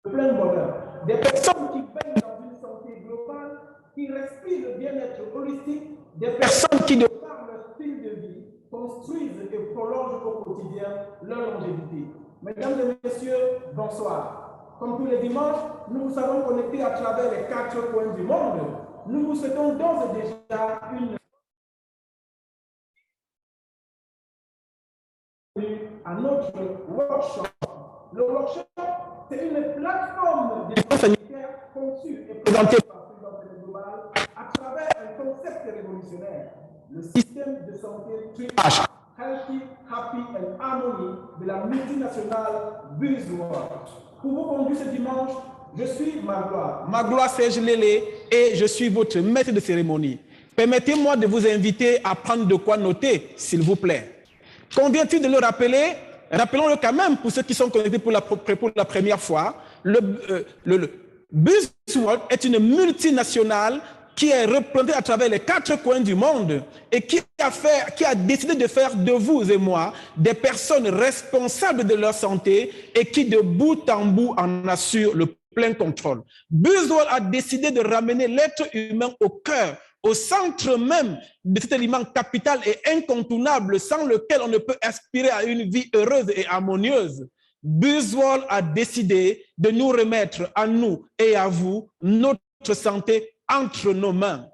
le plein bonheur. Des personnes qui baignent dans une santé globale, qui respirent le bien-être holistique, des personnes qui, de par leur style de vie, construisent et prolongent au quotidien leur longévité. Mesdames et messieurs, bonsoir. Comme tous les dimanches, nous vous savons connectés à travers les 4 coins du monde. Nous vous souhaitons d'ores et déjà à notre workshop. Le workshop, c'est une plateforme de sanitaire conçue et présentée par Freedom Global à travers un concept révolutionnaire, le système de santé 3H, Healthy, Happy and Harmony de la multinationale BuzzWorld. Pour vous conduire ce dimanche, je suis Magloire. Magloire Serge Lélé et je suis votre maître de cérémonie. Permettez-moi de vous inviter à prendre de quoi noter, s'il vous plaît. Convient-il de le rappeler? Rappelons-le quand même pour ceux qui sont connectés pour la première fois. Le BuzzWorld est une multinationale qui est représentée à travers les 4 coins du monde et qui a décidé de faire de vous et moi des personnes responsables de leur santé et qui de bout en bout en assurent le plein contrôle. BuzzWorld a décidé de ramener l'être humain au cœur, au centre même de cet élément capital et incontournable sans lequel on ne peut aspirer à une vie heureuse et harmonieuse. BuzzWorld a décidé de nous remettre à nous et à vous notre santé entre nos mains.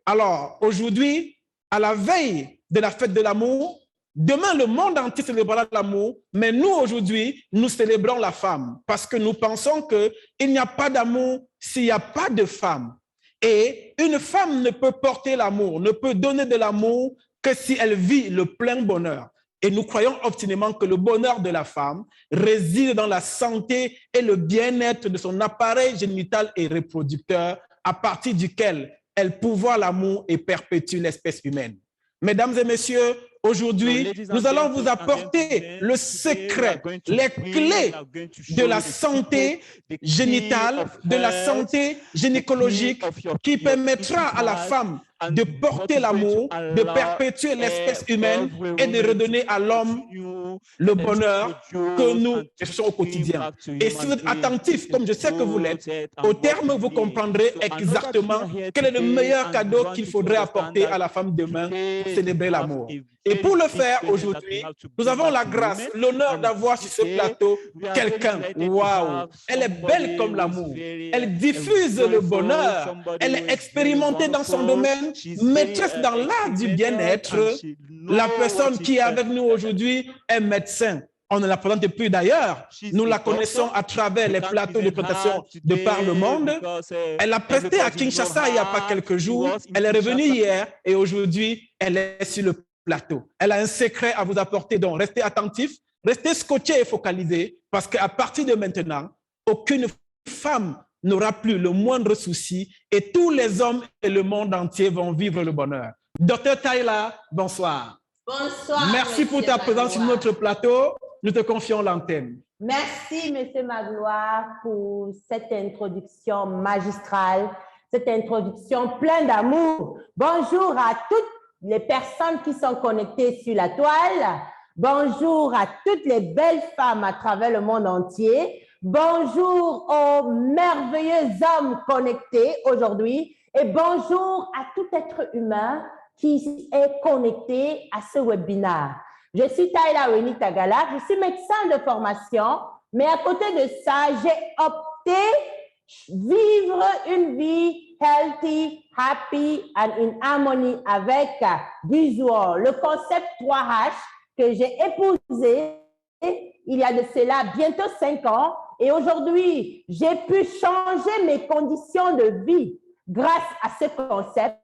Alors, aujourd'hui, à la veille de la fête de l'amour, demain, le monde entier célébrera l'amour, mais nous, aujourd'hui, nous célébrons la femme parce que nous pensons qu'il n'y a pas d'amour s'il n'y a pas de femme. Et une femme ne peut porter l'amour, ne peut donner de l'amour que si elle vit le plein bonheur. Et nous croyons obstinément que le bonheur de la femme réside dans la santé et le bien-être de son appareil génital et reproducteur à partir duquel elle pourvoit l'amour et perpétue l'espèce humaine. Mesdames et messieurs, aujourd'hui, nous allons vous apporter le secret, les clés de la santé génitale, de la santé gynécologique qui permettra à la femme de porter l'amour, de perpétuer l'espèce humaine et de redonner à l'homme le bonheur que nous cherchons au quotidien. Et si vous êtes attentif, comme je sais que vous l'êtes, au terme, vous comprendrez exactement quel est le meilleur cadeau qu'il faudrait apporter à la femme demain pour célébrer l'amour. Et pour le faire aujourd'hui, nous avons la grâce, l'honneur d'avoir sur ce plateau quelqu'un. Waouh! Elle est belle comme l'amour. Elle diffuse le bonheur. Elle est expérimentée dans son domaine, maîtresse dans l'art du bien-être. La personne qui est avec nous aujourd'hui est médecin. On ne la présente plus d'ailleurs. Nous la connaissons à travers les plateaux de présentation de par le monde. Elle a presté à Kinshasa il n'y a pas quelques jours. Elle est revenue hier et aujourd'hui, elle est sur le plateau. Elle a un secret à vous apporter, donc restez attentifs, restez scotchés et focalisés parce qu'à partir de maintenant, aucune femme n'aura plus le moindre souci et tous les hommes et le monde entier vont vivre le bonheur. Docteur Taïla, bonsoir. Bonsoir. Merci pour ta présence sur notre plateau. Nous te confions l'antenne. Merci, Monsieur Magloire, pour cette introduction magistrale, cette introduction pleine d'amour. Bonjour à toutes les personnes qui sont connectées sur la toile. Bonjour à toutes les belles femmes à travers le monde entier. Bonjour aux merveilleux hommes connectés aujourd'hui. Et bonjour à tout être humain qui est connecté à ce webinaire. Je suis Taïla Weni Tagala, je suis médecin de formation, mais à côté de ça, j'ai opté vivre une vie healthy, happy and in harmony avec BuzzWorld, le concept 3H que j'ai épousé il y a de cela bientôt 5 ans. Et aujourd'hui, j'ai pu changer mes conditions de vie grâce à ce concept,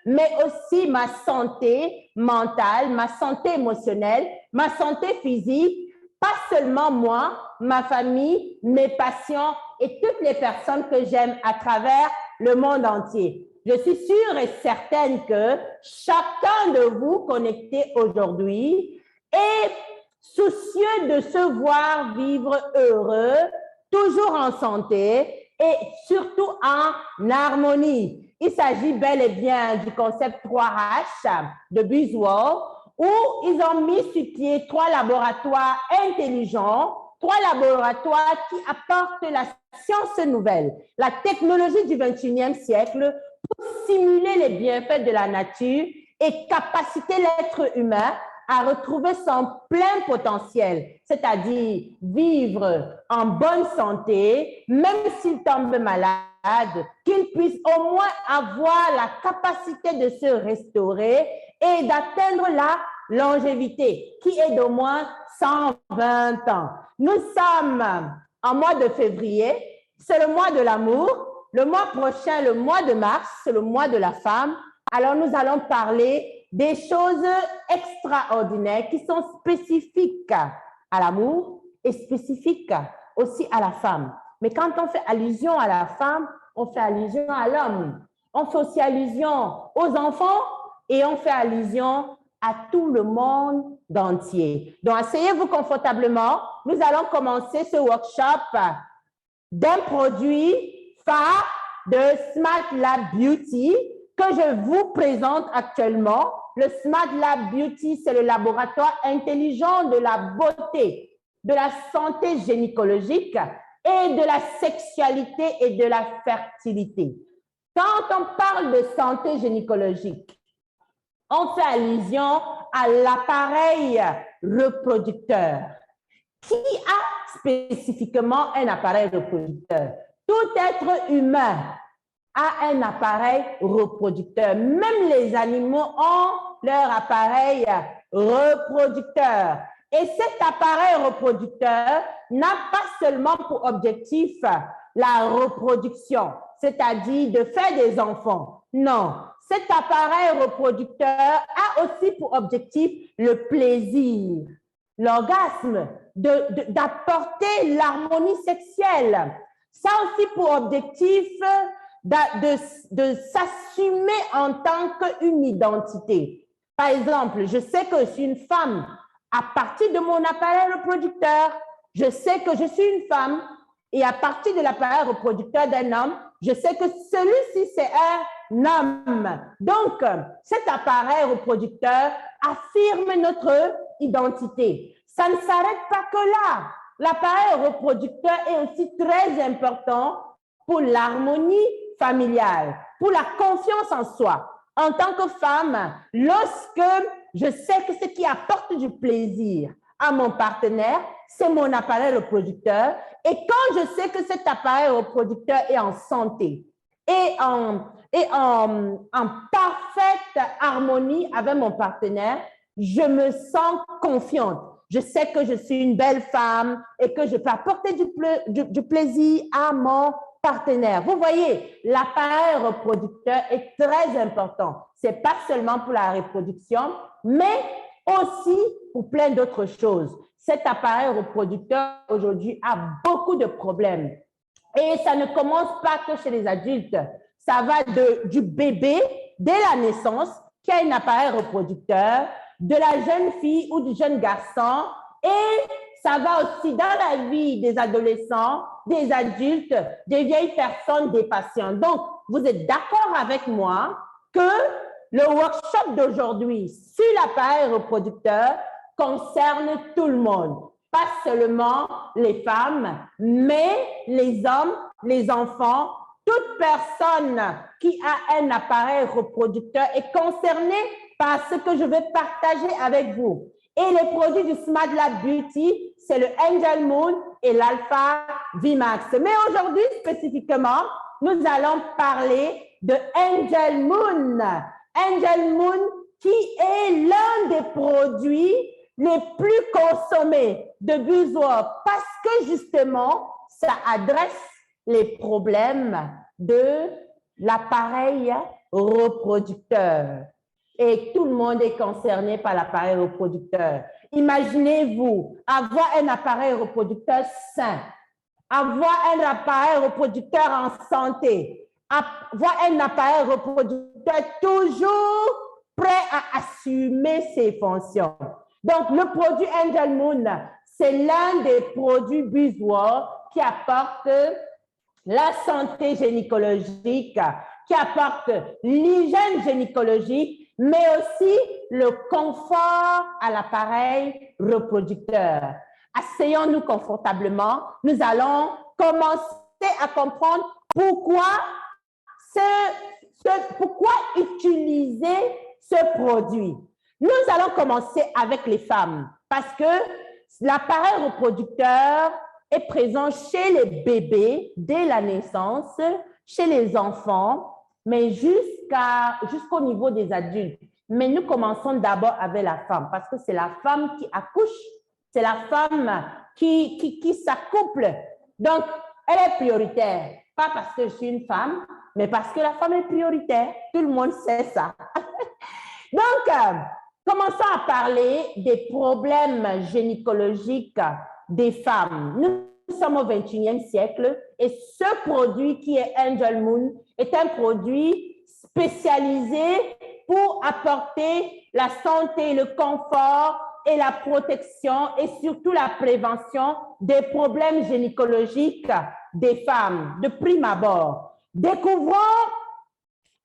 mais aussi ma santé mentale, ma santé émotionnelle, ma santé physique, pas seulement moi, ma famille, mes patients et toutes les personnes que j'aime à travers le monde entier. Je suis sûre et certaine que chacun de vous connectés aujourd'hui est soucieux de se voir vivre heureux, toujours en santé et surtout en harmonie. Il s'agit bel et bien du concept 3H de BuzzWorld où ils ont mis sur pied 3 laboratoires intelligents 3 laboratoires qui apportent la science nouvelle, la technologie du 21e siècle pour simuler les bienfaits de la nature et capaciter l'être humain à retrouver son plein potentiel, c'est-à-dire vivre en bonne santé, même s'il tombe malade, qu'il puisse au moins avoir la capacité de se restaurer et d'atteindre la longévité, qui est d'au moins 120 ans. Nous sommes en mois de février, c'est le mois de l'amour. Le mois prochain, le mois de mars, c'est le mois de la femme. Alors, nous allons parler des choses extraordinaires qui sont spécifiques à l'amour et spécifiques aussi à la femme. Mais quand on fait allusion à la femme, on fait allusion à l'homme. On fait aussi allusion aux enfants et on fait allusion à tout le monde entier. Donc, asseyez-vous confortablement. Nous allons commencer ce workshop d'un produit phare de Smart Lab Beauty que je vous présente actuellement. Le Smart Lab Beauty, c'est le laboratoire intelligent de la beauté, de la santé gynécologique et de la sexualité et de la fertilité. Quand on parle de santé gynécologique, on fait allusion à l'appareil reproducteur. Qui a spécifiquement un appareil reproducteur? Tout être humain a un appareil reproducteur. Même les animaux ont leur appareil reproducteur. Et cet appareil reproducteur n'a pas seulement pour objectif la reproduction, c'est-à-dire de faire des enfants. Non, cet appareil reproducteur a aussi pour objectif le plaisir, l'orgasme, d'apporter l'harmonie sexuelle. Ça a aussi pour objectif de s'assumer en tant qu'une identité. Par exemple, je sais que je suis une femme à partir de mon appareil reproducteur. Je sais que je suis une femme et à partir de l'appareil reproducteur d'un homme, je sais que celui-ci, c'est un homme. Donc, cet appareil reproducteur affirme notre identité. Ça ne s'arrête pas que là. L'appareil reproducteur est aussi très important pour l'harmonie familiale, pour la confiance en soi. En tant que femme, lorsque je sais que ce qui apporte du plaisir à mon partenaire, c'est mon appareil reproducteur. Et quand je sais que cet appareil reproducteur est en santé et en parfaite harmonie avec mon partenaire, je me sens confiante. Je sais que je suis une belle femme et que je peux apporter du plaisir à mon partenaire. Vous voyez, l'appareil reproducteur est très important. Ce n'est pas seulement pour la reproduction, mais aussi pour plein d'autres choses. Cet appareil reproducteur aujourd'hui a beaucoup de problèmes. Et ça ne commence pas que chez les adultes. Ça va du bébé dès la naissance qui a un appareil reproducteur, de la jeune fille ou du jeune garçon, et ça va aussi dans la vie des adolescents, des adultes, des vieilles personnes, des patients. Donc, vous êtes d'accord avec moi que le workshop d'aujourd'hui sur l'appareil reproducteur concerne tout le monde, pas seulement les femmes, mais les hommes, les enfants. Toute personne qui a un appareil reproducteur est concernée par ce que je vais partager avec vous. Et les produits du Smart Lab Beauty, c'est le Angel Moon et l'Alpha VMAX. Mais aujourd'hui, spécifiquement, nous allons parler de Angel Moon. Angel Moon qui est l'un des produits les plus consommés de Buzzword parce que justement, ça adresse les problèmes de l'appareil reproducteur. Et tout le monde est concerné par l'appareil reproducteur. Imaginez-vous avoir un appareil reproducteur sain, avoir un appareil reproducteur en santé, avoir un appareil reproducteur toujours prêt à assumer ses fonctions. Donc, le produit Angel Moon, c'est l'un des produits Buzzword qui apporte la santé gynécologique, qui apporte l'hygiène gynécologique, mais aussi le confort à l'appareil reproducteur. asseyons-nous confortablement. Nous allons commencer à comprendre pourquoi utiliser ce produit. Nous allons commencer avec les femmes parce que l'appareil reproducteur est présent chez les bébés dès la naissance, chez les enfants, mais jusqu'au niveau des adultes. Mais nous commençons d'abord avec la femme parce que c'est la femme qui accouche, c'est la femme qui s'accouple. Donc, elle est prioritaire. Pas parce que je suis une femme, mais parce que la femme est prioritaire. Tout le monde sait ça. Donc, commençons à parler des problèmes gynécologiques des femmes. Nous sommes au 21e siècle et ce produit qui est Angel Moon est un produit spécialisé pour apporter la santé, le confort et la protection et surtout la prévention des problèmes gynécologiques des femmes de prime abord. Découvrons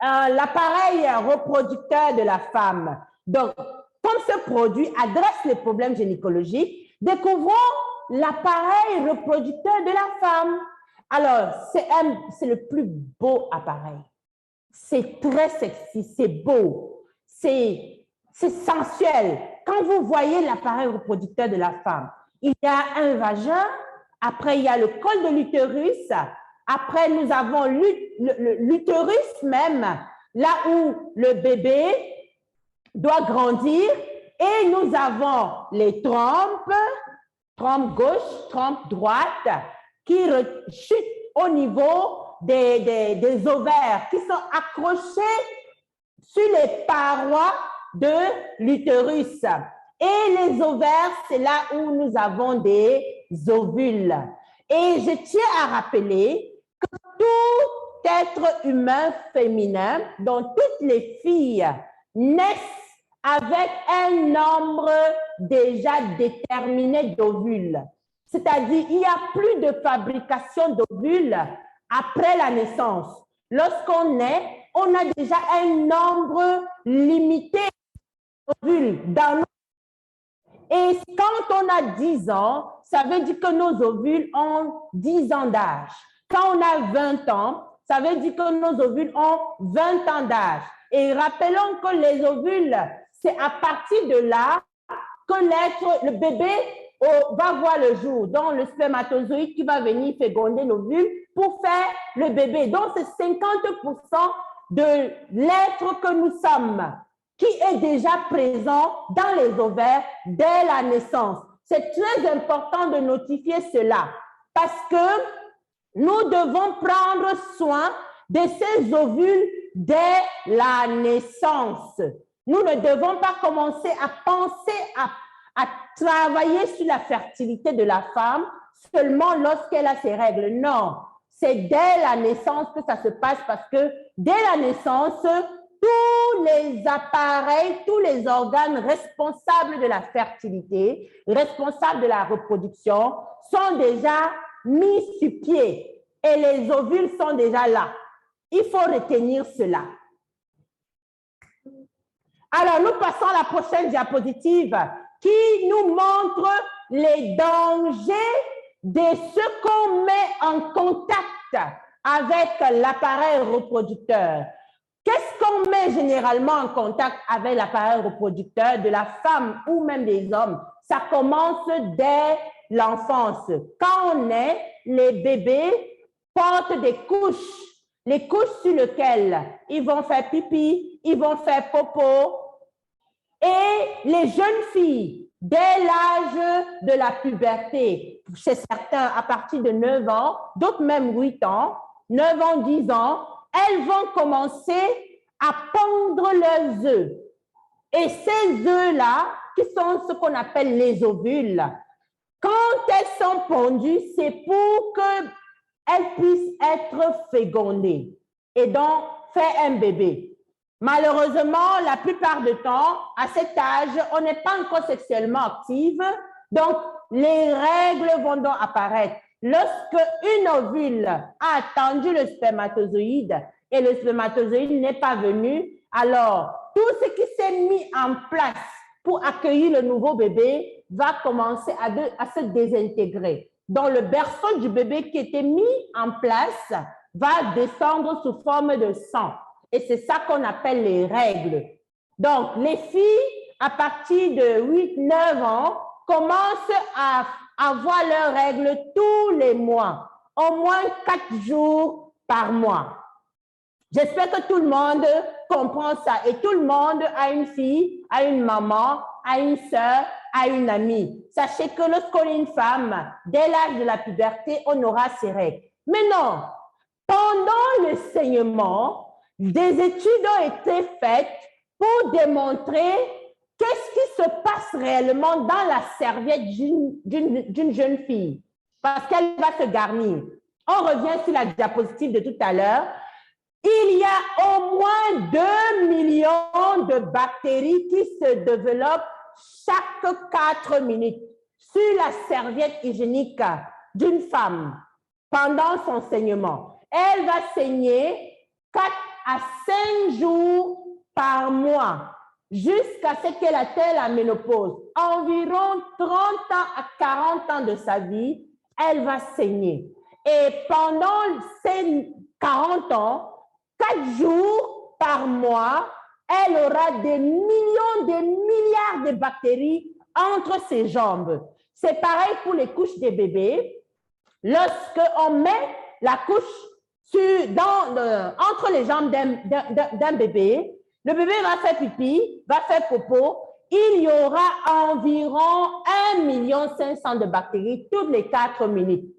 l'appareil reproducteur de la femme. Donc, comme ce produit adresse les problèmes gynécologiques, découvrons l'appareil reproducteur de la femme. Alors, c'est le plus beau appareil. C'est très sexy, c'est beau, c'est sensuel. Quand vous voyez l'appareil reproducteur de la femme, il y a un vagin, après il y a le col de l'utérus, après nous avons l'utérus même, là où le bébé doit grandir, et nous avons les trompes, trompe gauche, trompe droite, qui chutent au niveau des ovaires, qui sont accrochés sur les parois de l'utérus. Et les ovaires, c'est là où nous avons des ovules. Et je tiens à rappeler que tout être humain féminin, dont toutes les filles naissent avec un nombre déjà déterminé d'ovules. C'est-à-dire, il n'y a plus de fabrication d'ovules après la naissance. Lorsqu'on naît, on a déjà un nombre limité d'ovules dans nos... Et quand on a 10 ans, ça veut dire que nos ovules ont 10 ans d'âge. Quand on a 20 ans, ça veut dire que nos ovules ont 20 ans d'âge. Et rappelons que les ovules, c'est à partir de là que le bébé va voir le jour. Donc, le spermatozoïde qui va venir féconder l'ovule pour faire le bébé. Donc, c'est 50% de l'être que nous sommes qui est déjà présent dans les ovaires dès la naissance. C'est très important de notifier cela parce que nous devons prendre soin de ces ovules dès la naissance. Nous ne devons pas commencer à penser à travailler sur la fertilité de la femme seulement lorsqu'elle a ses règles. Non, c'est dès la naissance que ça se passe parce que dès la naissance, tous les appareils, tous les organes responsables de la fertilité, responsables de la reproduction, sont déjà mis sur pied et les ovules sont déjà là. Il faut retenir cela. Alors, nous passons à la prochaine diapositive qui nous montre les dangers de ce qu'on met en contact avec l'appareil reproducteur. Qu'est-ce qu'on met généralement en contact avec l'appareil reproducteur de la femme ou même des hommes? Ça commence dès l'enfance. Quand on est, les bébés portent des couches, les couches sur lesquelles ils vont faire pipi, ils vont faire popo. Et les jeunes filles, dès l'âge de la puberté, chez certains à partir de 9 ans, d'autres même 8 ans, 9 ans, 10 ans, elles vont commencer à pondre leurs œufs. Et ces œufs-là, qui sont ce qu'on appelle les ovules, quand elles sont pondues, c'est pour qu'elles puissent être fécondées et donc faire un bébé. Malheureusement, la plupart du temps, à cet âge, on n'est pas encore sexuellement active, donc les règles vont donc apparaître. Lorsque une ovule a attendu le spermatozoïde et le spermatozoïde n'est pas venu, alors tout ce qui s'est mis en place pour accueillir le nouveau bébé va commencer à se désintégrer. Donc, le berceau du bébé qui était mis en place va descendre sous forme de sang. Et c'est ça qu'on appelle les règles. Donc, les filles, à partir de 8-9 ans, commencent à avoir leurs règles tous les mois, au moins 4 jours par mois. J'espère que tout le monde comprend ça et tout le monde a une fille, a une maman, a une sœur, a une amie. Sachez que lorsqu'on est une femme, dès l'âge de la puberté, on aura ses règles. Mais non, pendant le saignement, des études ont été faites pour démontrer qu'est-ce qui se passe réellement dans la serviette d'une jeune fille, parce qu'elle va se garnir. On revient sur la diapositive de tout à l'heure. Il y a au moins 2 millions de bactéries qui se développent chaque 4 minutes sur la serviette hygiénique d'une femme pendant son saignement. Elle va saigner 4 à 5 jours par mois jusqu'à ce qu'elle atteigne la ménopause. Environ 30 ans à 40 ans de sa vie, elle va saigner. Et pendant ces 40 ans, 4 jours par mois, elle aura des millions, des milliards de bactéries entre ses jambes. C'est pareil pour les couches des bébés. Lorsqu'on met la couche entre les jambes d'un bébé, le bébé va faire pipi, va faire popo. Il y aura environ 1,5 million de bactéries toutes les 4 minutes.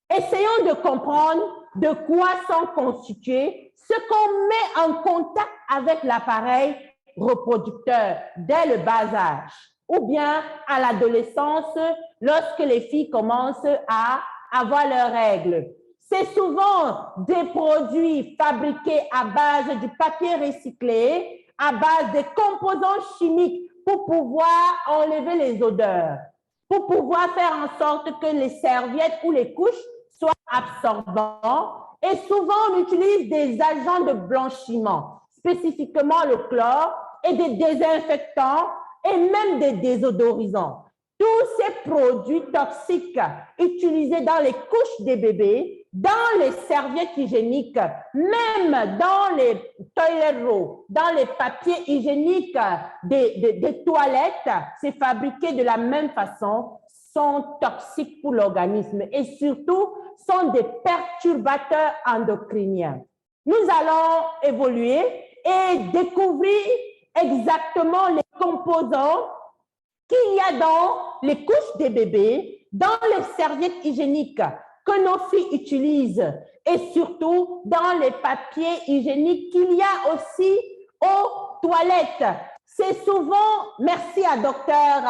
Essayons de comprendre de quoi sont constitués ce qu'on met en contact avec l'appareil reproducteur dès le bas âge ou bien à l'adolescence lorsque les filles commencent à avoir leurs règles. C'est souvent des produits fabriqués à base du papier recyclé, à base de composants chimiques pour pouvoir enlever les odeurs, pour pouvoir faire en sorte que les serviettes ou les couches soient absorbants. Et souvent, on utilise des agents de blanchiment, spécifiquement le chlore, et des désinfectants et même des désodorisants. Tous ces produits toxiques utilisés dans les couches des bébés, dans les serviettes hygiéniques, même dans les toilet rolls, dans les papiers hygiéniques des toilettes, c'est fabriqué de la même façon, sont toxiques pour l'organisme et surtout sont des perturbateurs endocriniens. Nous allons évoluer et découvrir exactement les composants qu'il y a dans les couches des bébés, dans les serviettes hygiéniques que nos filles utilisent et surtout dans les papiers hygiéniques qu'il y a aussi aux toilettes. C'est souvent, merci à docteur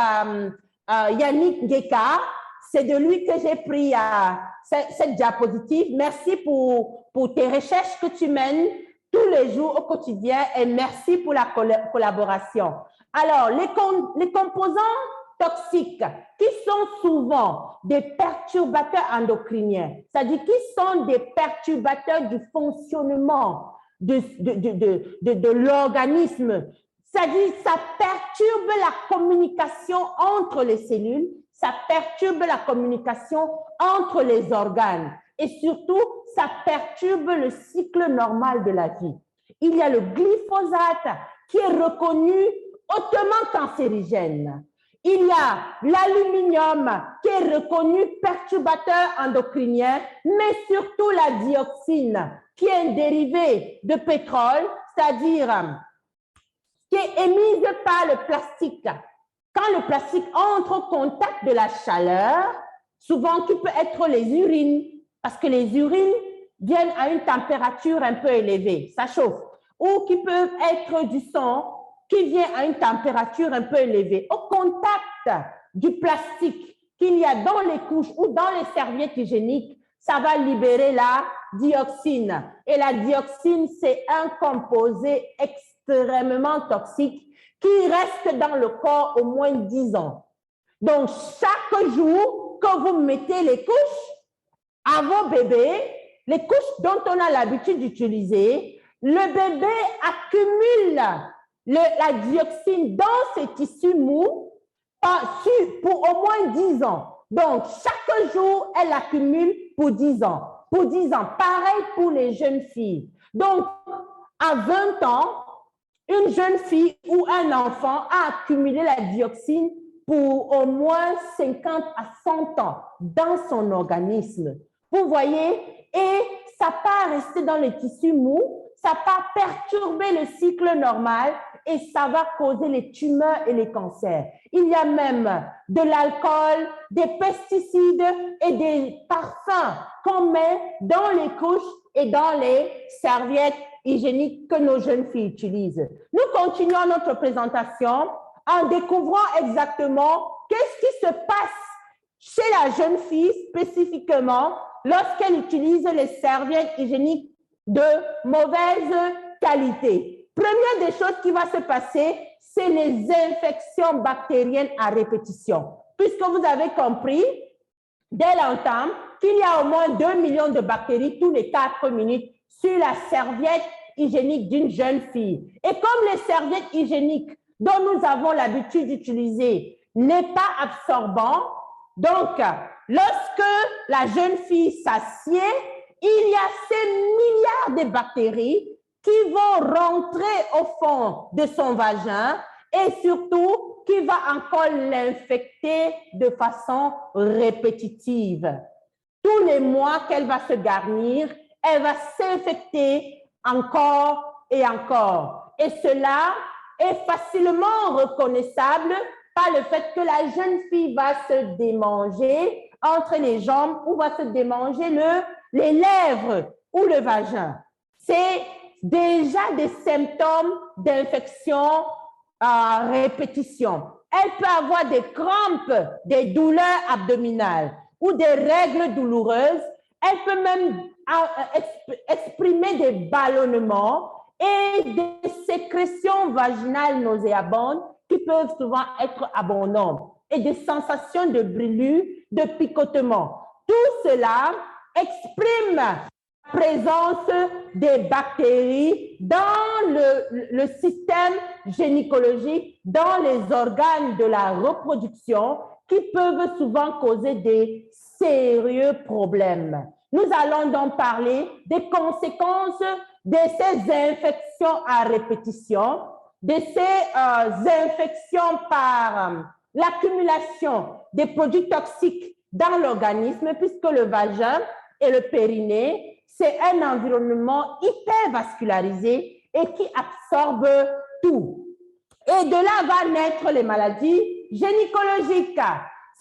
Yannick Ngeka, c'est de lui que j'ai pris cette diapositive. Merci pour tes recherches que tu mènes tous les jours au quotidien et merci pour la collaboration. Alors, les composants toxiques qui sont souvent des perturbateurs endocriniens, c'est-à-dire qui sont des perturbateurs du fonctionnement de l'organisme, c'est-à-dire ça perturbe la communication entre les cellules, ça perturbe la communication entre les organes et surtout, ça perturbe le cycle normal de la vie. Il y a le glyphosate qui est reconnu hautement cancérigène. Il y a l'aluminium qui est reconnu perturbateur endocrinien, mais surtout la dioxine qui est un dérivé de pétrole, c'est-à-dire qui est émise par le plastique. Quand le plastique entre au contact de la chaleur, souvent qui peut être les urines, parce que les urines viennent à une température un peu élevée, ça chauffe, ou qui peuvent être du sang qui vient à une température un peu élevée. Au contact du plastique qu'il y a dans les couches ou dans les serviettes hygiéniques, ça va libérer la dioxine. Et la dioxine, c'est un composé extrêmement toxique qui reste dans le corps au moins 10 ans. Donc, chaque jour que vous mettez les couches à vos bébés, les couches dont on a l'habitude d'utiliser, le bébé accumule la dioxine dans ses tissus mous pour au moins 10 ans. Donc, chaque jour, elle accumule pour 10 ans. Pour 10 ans. Pareil pour les jeunes filles. Donc, à 20 ans, une jeune fille ou un enfant a accumulé la dioxine pour au moins 50 à 100 ans dans son organisme. Vous voyez? Et ça part rester dans les tissus mous, ça part perturber le cycle normal et ça va causer les tumeurs et les cancers. Il y a même de l'alcool, des pesticides et des parfums qu'on met dans les couches et dans les serviettes hygiéniques que nos jeunes filles utilisent. Nous continuons notre présentation en découvrant exactement qu'est-ce qui se passe chez la jeune fille spécifiquement lorsqu'elle utilise les serviettes hygiéniques de mauvaise qualité. Première des choses qui va se passer, c'est les infections bactériennes à répétition. Puisque vous avez compris dès longtemps qu'il y a au moins 2 millions de bactéries tous les 4 minutes sur la serviette hygiénique d'une jeune fille. Et comme les serviettes hygiéniques dont nous avons l'habitude d'utiliser n'est pas absorbant, donc lorsque la jeune fille s'assied, il y a ces milliards de bactéries qui vont rentrer au fond de son vagin et surtout qui va encore l'infecter de façon répétitive. Tous les mois qu'elle va se garnir, elle va s'infecter encore et encore. Et cela est facilement reconnaissable par le fait que la jeune fille va se démanger entre les jambes ou va se démanger les lèvres ou le vagin. C'est déjà des symptômes d'infection à répétition. Elle peut avoir des crampes, des douleurs abdominales ou des règles douloureuses. Elle peut même exprimer des ballonnements et des sécrétions vaginales nauséabondes qui peuvent souvent être abondantes et des sensations de brûlure, de picotement. Tout cela exprime la présence des bactéries dans le système gynécologique, dans les organes de la reproduction qui peuvent souvent causer des sérieux problèmes. Nous allons donc parler des conséquences de ces infections à répétition, de ces infections par l'accumulation des produits toxiques dans l'organisme, puisque le vagin et le périnée, c'est un environnement hyper vascularisé et qui absorbe tout. Et de là va naître les maladies gynécologiques,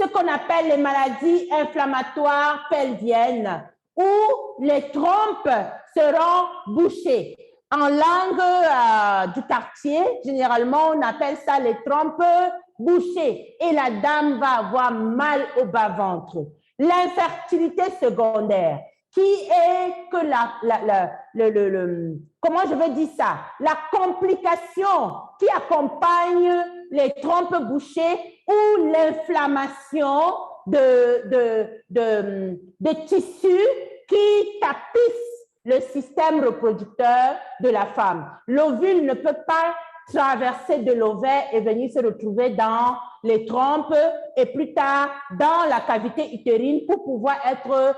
ce qu'on appelle les maladies inflammatoires pelviennes, où les trompes seront bouchées. En langue du quartier, généralement, on appelle ça les trompes bouchées et la dame va avoir mal au bas-ventre. L'infertilité secondaire, qui est que comment je vais dire ça? La complication qui accompagne les trompes bouchées ou l'inflammation de tissus qui tapissent le système reproducteur de la femme. L'ovule ne peut pas traverser de l'ovaire et venir se retrouver dans les trompes et plus tard dans la cavité utérine pour pouvoir être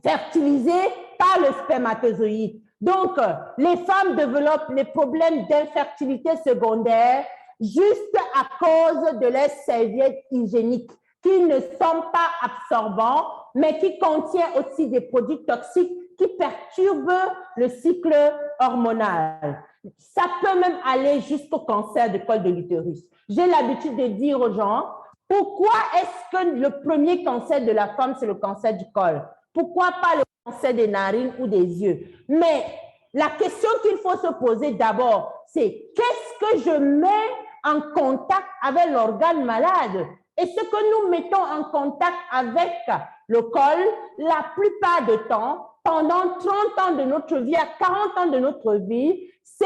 fertilisée par le spermatozoïde. Donc, les femmes développent les problèmes d'infertilité secondaire juste à cause de leurs serviettes hygiéniques qui ne sont pas absorbants, mais qui contiennent aussi des produits toxiques qui perturbent le cycle hormonal. Ça peut même aller jusqu'au cancer du col de l'utérus. J'ai l'habitude de dire aux gens, pourquoi est-ce que le premier cancer de la femme, c'est le cancer du col? Pourquoi pas le cancer des narines ou des yeux? Mais la question qu'il faut se poser d'abord, c'est qu'est-ce que je mets en contact avec l'organe malade? Et ce que nous mettons en contact avec le col, la plupart du temps, pendant 30 ans de notre vie, à 40 ans de notre vie, c'est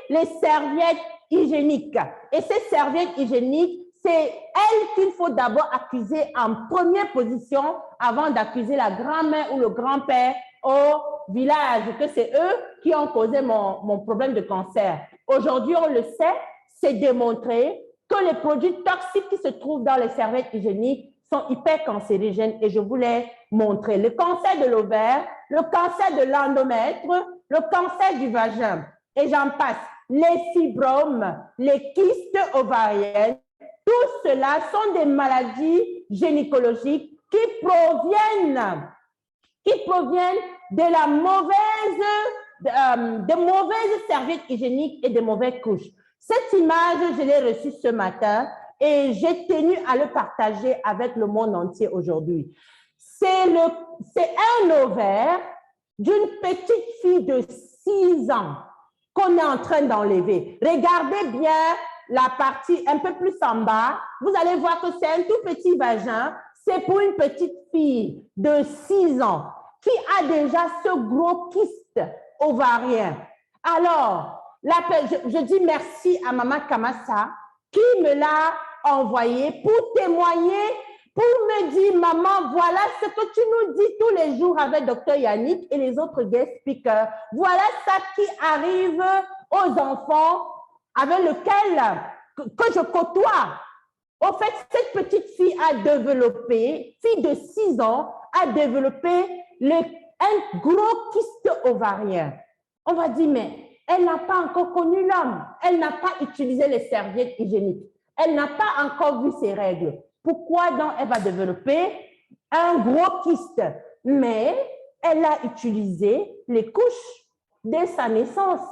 les serviettes hygiéniques. Et ces serviettes hygiéniques, c'est elles qu'il faut d'abord accuser en première position avant d'accuser la grand-mère ou le grand-père au village, que c'est eux qui ont causé mon problème de cancer. Aujourd'hui, on le sait, c'est démontré que que les produits toxiques qui se trouvent dans les serviettes hygiéniques sont hyper cancérigènes et je vous l'ai montré. Le cancer de l'ovaire, le cancer de l'endomètre, le cancer du vagin et j'en passe. Les fibromes, les kystes ovariennes, tout cela sont des maladies gynécologiques qui proviennent de la de mauvaises serviettes hygiéniques et de mauvaises couches. Cette image, je l'ai reçue ce matin et j'ai tenu à le partager avec le monde entier aujourd'hui. C'est un ovaire d'une petite fille de 6 ans qu'on est en train d'enlever. Regardez bien la partie un peu plus en bas. Vous allez voir que c'est un tout petit vagin. C'est pour une petite fille de 6 ans qui a déjà ce gros kyste ovarien. Alors, je dis merci à Maman Kamasa qui me l'a envoyé pour témoigner, pour me dire, maman, voilà ce que tu nous dis tous les jours avec Dr Yannick et les autres guest speakers. Voilà ça qui arrive aux enfants avec lesquels que je côtoie. Au fait, cette petite fille a développé, fille de 6 ans, a développé un gros kyste ovarien. On va dire, mais elle n'a pas encore connu l'homme. Elle n'a pas utilisé les serviettes hygiéniques. Elle n'a pas encore vu ses règles. Pourquoi donc elle va développer un gros kyste? Mais elle a utilisé les couches dès sa naissance.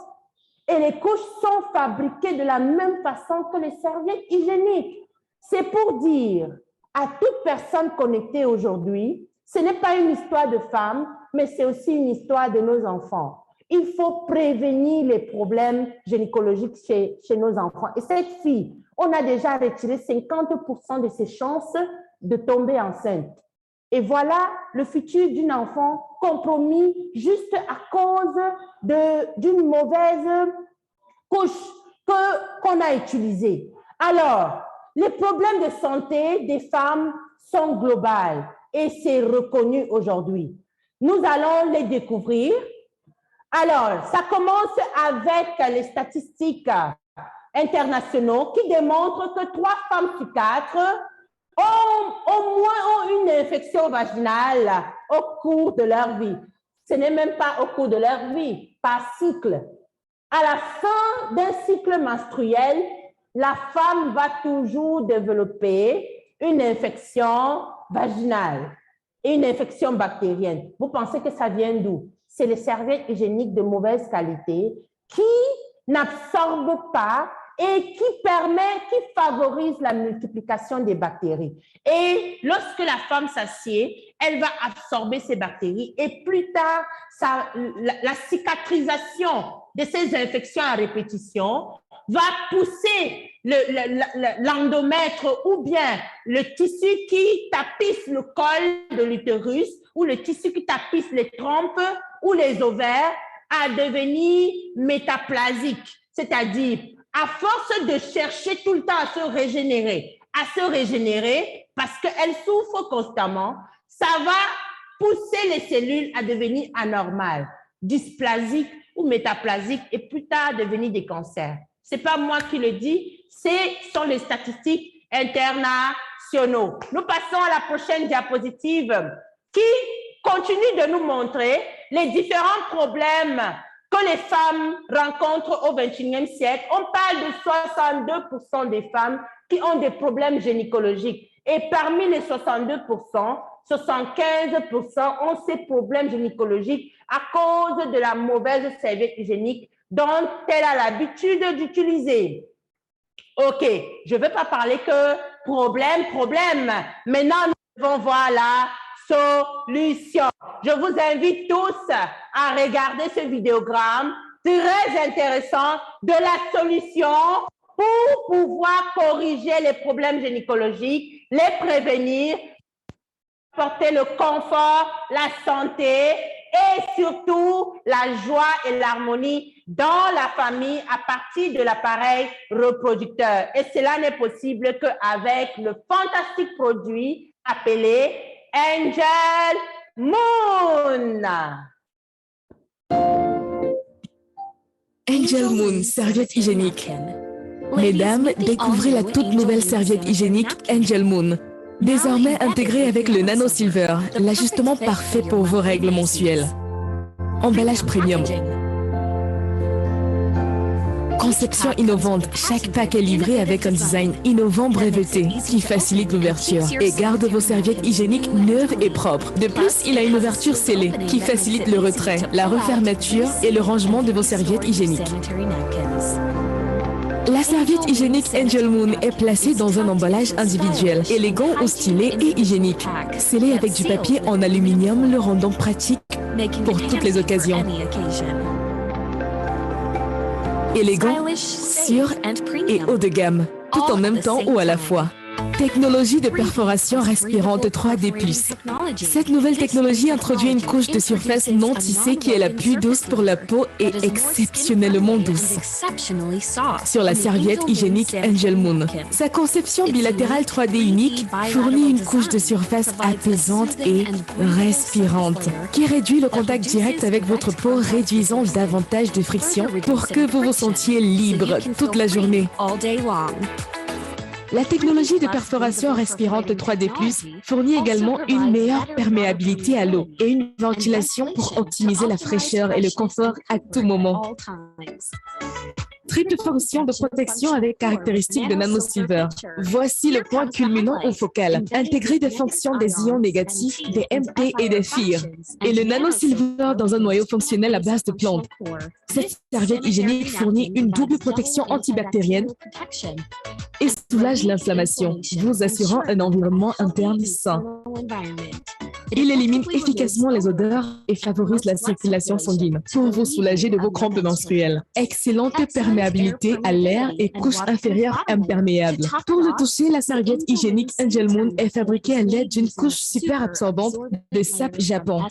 Et les couches sont fabriquées de la même façon que les serviettes hygiéniques. C'est pour dire à toute personne connectée aujourd'hui, ce n'est pas une histoire de femme, mais c'est aussi une histoire de nos enfants. Il faut prévenir les problèmes gynécologiques chez nos enfants. Et cette fille, on a déjà retiré 50% de ses chances de tomber enceinte. Et voilà le futur d'une enfant compromis juste à cause d'une mauvaise couche qu'on a utilisée. Alors, les problèmes de santé des femmes sont globaux et c'est reconnu aujourd'hui. Nous allons les découvrir. Alors, ça commence avec les statistiques internationaux qui démontrent que 3 femmes sur 4 au moins ont une infection vaginale au cours de leur vie. Ce n'est même pas au cours de leur vie, par cycle. À la fin d'un cycle menstruel, la femme va toujours développer une infection vaginale et une infection bactérienne. Vous pensez que ça vient d'où? C'est les serviettes hygiéniques de mauvaise qualité qui n'absorbent pas et qui favorisent la multiplication des bactéries. Et lorsque la femme s'assied, elle va absorber ces bactéries et plus tard, la cicatrisation de ces infections à répétition va pousser l'endomètre ou bien le tissu qui tapisse le col de l'utérus ou le tissu qui tapisse les trompes ou les ovaires à devenir métaplasique, c'est-à-dire à force de chercher tout le temps à se régénérer, parce qu'elle souffre constamment, ça va pousser les cellules à devenir anormales, dysplasiques ou métaplasiques et plus tard devenir des cancers. Ce n'est pas moi qui le dis, ce sont les statistiques internationaux. Nous passons à la prochaine diapositive qui continue de nous montrer les différents problèmes que les femmes rencontrent au XXIe siècle. On parle de 62% des femmes qui ont des problèmes gynécologiques. Et parmi les 62%, 75% ont ces problèmes gynécologiques à cause de la mauvaise serviette hygiénique dont elle a l'habitude d'utiliser. OK, je ne vais pas parler que problème. Maintenant, nous devons voir la solution. Je vous invite tous à regarder ce vidéogramme très intéressant de la solution pour pouvoir corriger les problèmes gynécologiques, les prévenir, apporter le confort, la santé et surtout la joie et l'harmonie dans la famille à partir de l'appareil reproducteur. Et cela n'est possible qu'avec le fantastique produit appelé Angel Moon. Angel Moon, serviette hygiénique. Mesdames, découvrez la toute nouvelle serviette hygiénique Angel Moon. Désormais intégrée avec le Nano Silver, l'ajustement parfait pour vos règles mensuelles. Emballage premium. Conception innovante, chaque pack est livré avec un design innovant breveté qui facilite l'ouverture et garde vos serviettes hygiéniques neuves et propres. De plus, il a une ouverture scellée qui facilite le retrait, la refermeture et le rangement de vos serviettes hygiéniques. La serviette hygiénique Angel Moon est placée dans un emballage individuel, élégant ou stylé et hygiénique, scellé avec du papier en aluminium le rendant pratique pour toutes les occasions. Élégant, sûr et haut de gamme, tout en même temps ou à la fois. Technologie de perforation respirante 3D+. Cette nouvelle technologie introduit une couche de surface non tissée qui est la plus douce pour la peau et exceptionnellement douce sur la serviette hygiénique Angel Moon. Sa conception bilatérale 3D unique fournit une couche de surface apaisante et respirante qui réduit le contact direct avec votre peau, réduisant davantage de friction pour que vous vous sentiez libre toute la journée. La technologie de perforation respirante 3D+, fournit également une meilleure perméabilité à l'eau et une ventilation pour optimiser la fraîcheur et le confort à tout moment. Triple fonction de protection avec caractéristiques de Nano Silver. Voici le point culminant ou focal. Intégrer des fonctions des ions négatifs, des MT et des FIR. Et le Nano Silver dans un noyau fonctionnel à base de plantes. Cette serviette hygiénique fournit une double protection antibactérienne et soulage l'inflammation, vous assurant un environnement interne sain. Il élimine efficacement les odeurs et favorise la circulation sanguine pour vous soulager de vos crampes menstruelles. Excellente perméabilité à l'air et couche inférieure imperméable. Pour le toucher, la serviette hygiénique Angel Moon est fabriquée à l'aide d'une couche super absorbante de SAP Japon.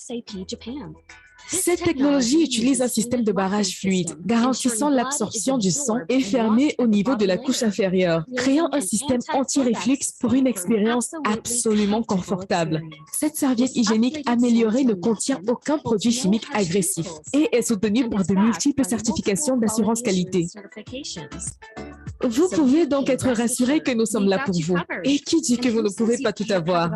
Cette technologie utilise un système de barrage fluide, garantissant l'absorption du sang et fermé au niveau de la couche inférieure, créant un système anti-réflux pour une expérience absolument confortable. Cette serviette hygiénique améliorée ne contient aucun produit chimique agressif et est soutenue par de multiples certifications d'assurance qualité. Vous pouvez donc être rassuré que nous sommes là pour vous. Et qui dit que vous ne pouvez pas tout avoir?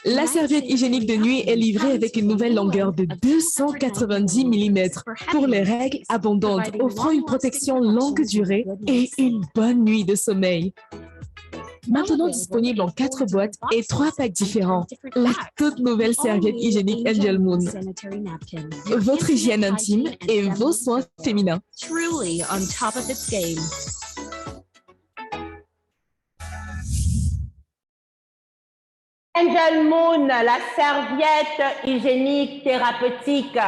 La serviette hygiénique de nuit est livrée avec une nouvelle longueur de 290 mm pour les règles abondantes, offrant une protection longue durée et une bonne nuit de sommeil. Maintenant disponible en 4 boîtes et 3 packs différents, la toute nouvelle serviette hygiénique Angel Moon. Votre hygiène intime et vos soins féminins. Angel Moon, la serviette hygiénique thérapeutique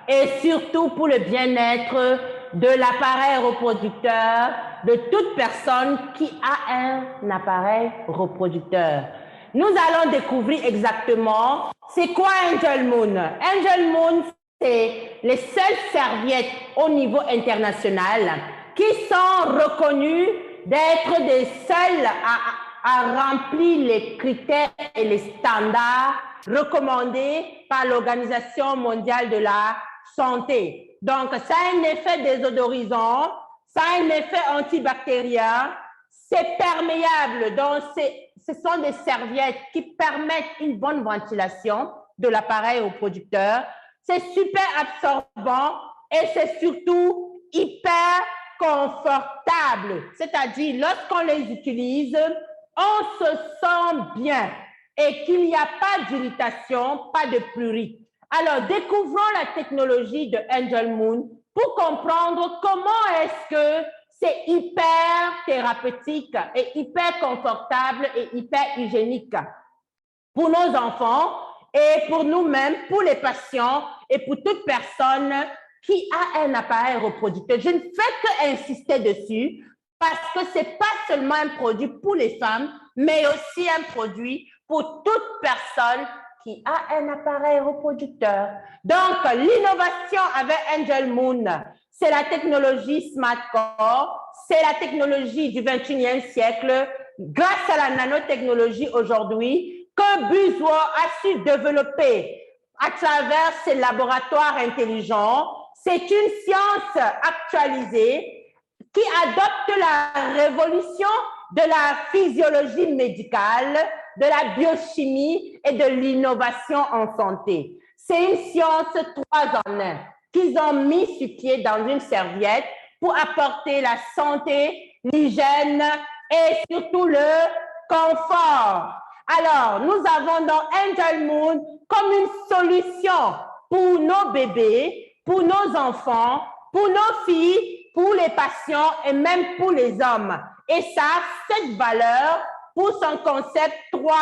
et surtout pour le bien-être de l'appareil reproducteur de toute personne qui a un appareil reproducteur. Nous allons découvrir exactement c'est quoi Angel Moon. Angel Moon, c'est les seules serviettes au niveau international qui sont reconnues d'être des seules à remplir les critères et les standards recommandés par l'Organisation mondiale de la santé. Donc, ça a un effet désodorisant, ça a un effet antibactérien, c'est perméable, donc ce sont des serviettes qui permettent une bonne ventilation de l'appareil reproducteur. C'est super absorbant et c'est surtout hyper confortable. C'est-à-dire, lorsqu'on les utilise, on se sent bien et qu'il n'y a pas d'irritation, pas de prurite. Alors, découvrons la technologie de Angel Moon pour comprendre comment est-ce que c'est hyper thérapeutique et hyper confortable et hyper hygiénique pour nos enfants et pour nous-mêmes, pour les patients et pour toute personne qui a un appareil reproducteur. Je ne fais qu'insister dessus parce que ce n'est pas seulement un produit pour les femmes, mais aussi un produit pour toute personne qui a un appareil reproducteur. Donc, l'innovation avec Angel Moon, c'est la technologie SmartCore, c'est la technologie du 21e siècle, grâce à la nanotechnologie aujourd'hui, que Buzz a su développer à travers ses laboratoires intelligents. C'est une science actualisée, qui adopte la révolution de la physiologie médicale, de la biochimie et de l'innovation en santé. C'est une science 3 en 1 qu'ils ont mis sur pied dans une serviette pour apporter la santé, l'hygiène et surtout le confort. Alors, nous avons dans Angel Moon comme une solution pour nos bébés, pour nos enfants, pour nos filles, pour les patients et même pour les hommes. Et ça, cette valeur pour son concept 3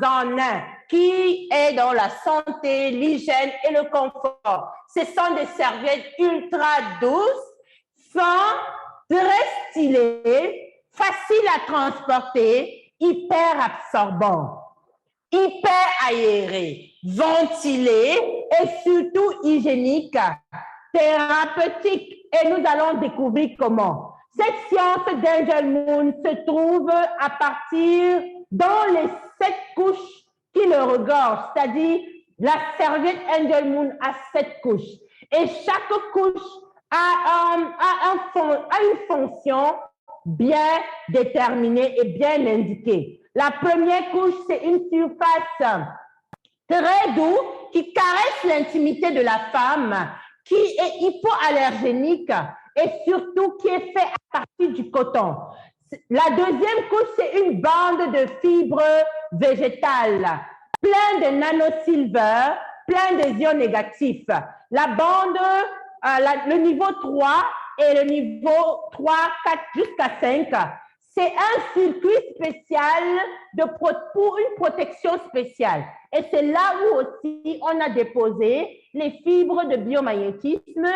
en 1, qui est dans la santé, l'hygiène et le confort. Ce sont des serviettes ultra douces, très stylées, faciles à transporter, hyper absorbants, hyper aérés, ventilés et surtout hygiéniques, thérapeutiques. Et nous allons découvrir comment. Cette science d'Angel Moon se trouve à partir dans les 7 couches qui le regorgent, c'est-à-dire la serviette Angel Moon a 7 couches. Et chaque couche a une fonction bien déterminée et bien indiquée. La première couche, c'est une surface très douce qui caresse l'intimité de la femme, qui est hypoallergénique et surtout qui est fait à partir du coton. La deuxième couche, c'est une bande de fibres végétales, plein de nanosilver, plein de ions négatifs. La bande, le niveau 3 et le niveau 3, 4 jusqu'à 5, c'est un circuit spécial pour une protection spéciale. Et c'est là où aussi on a déposé les fibres de biomagnétisme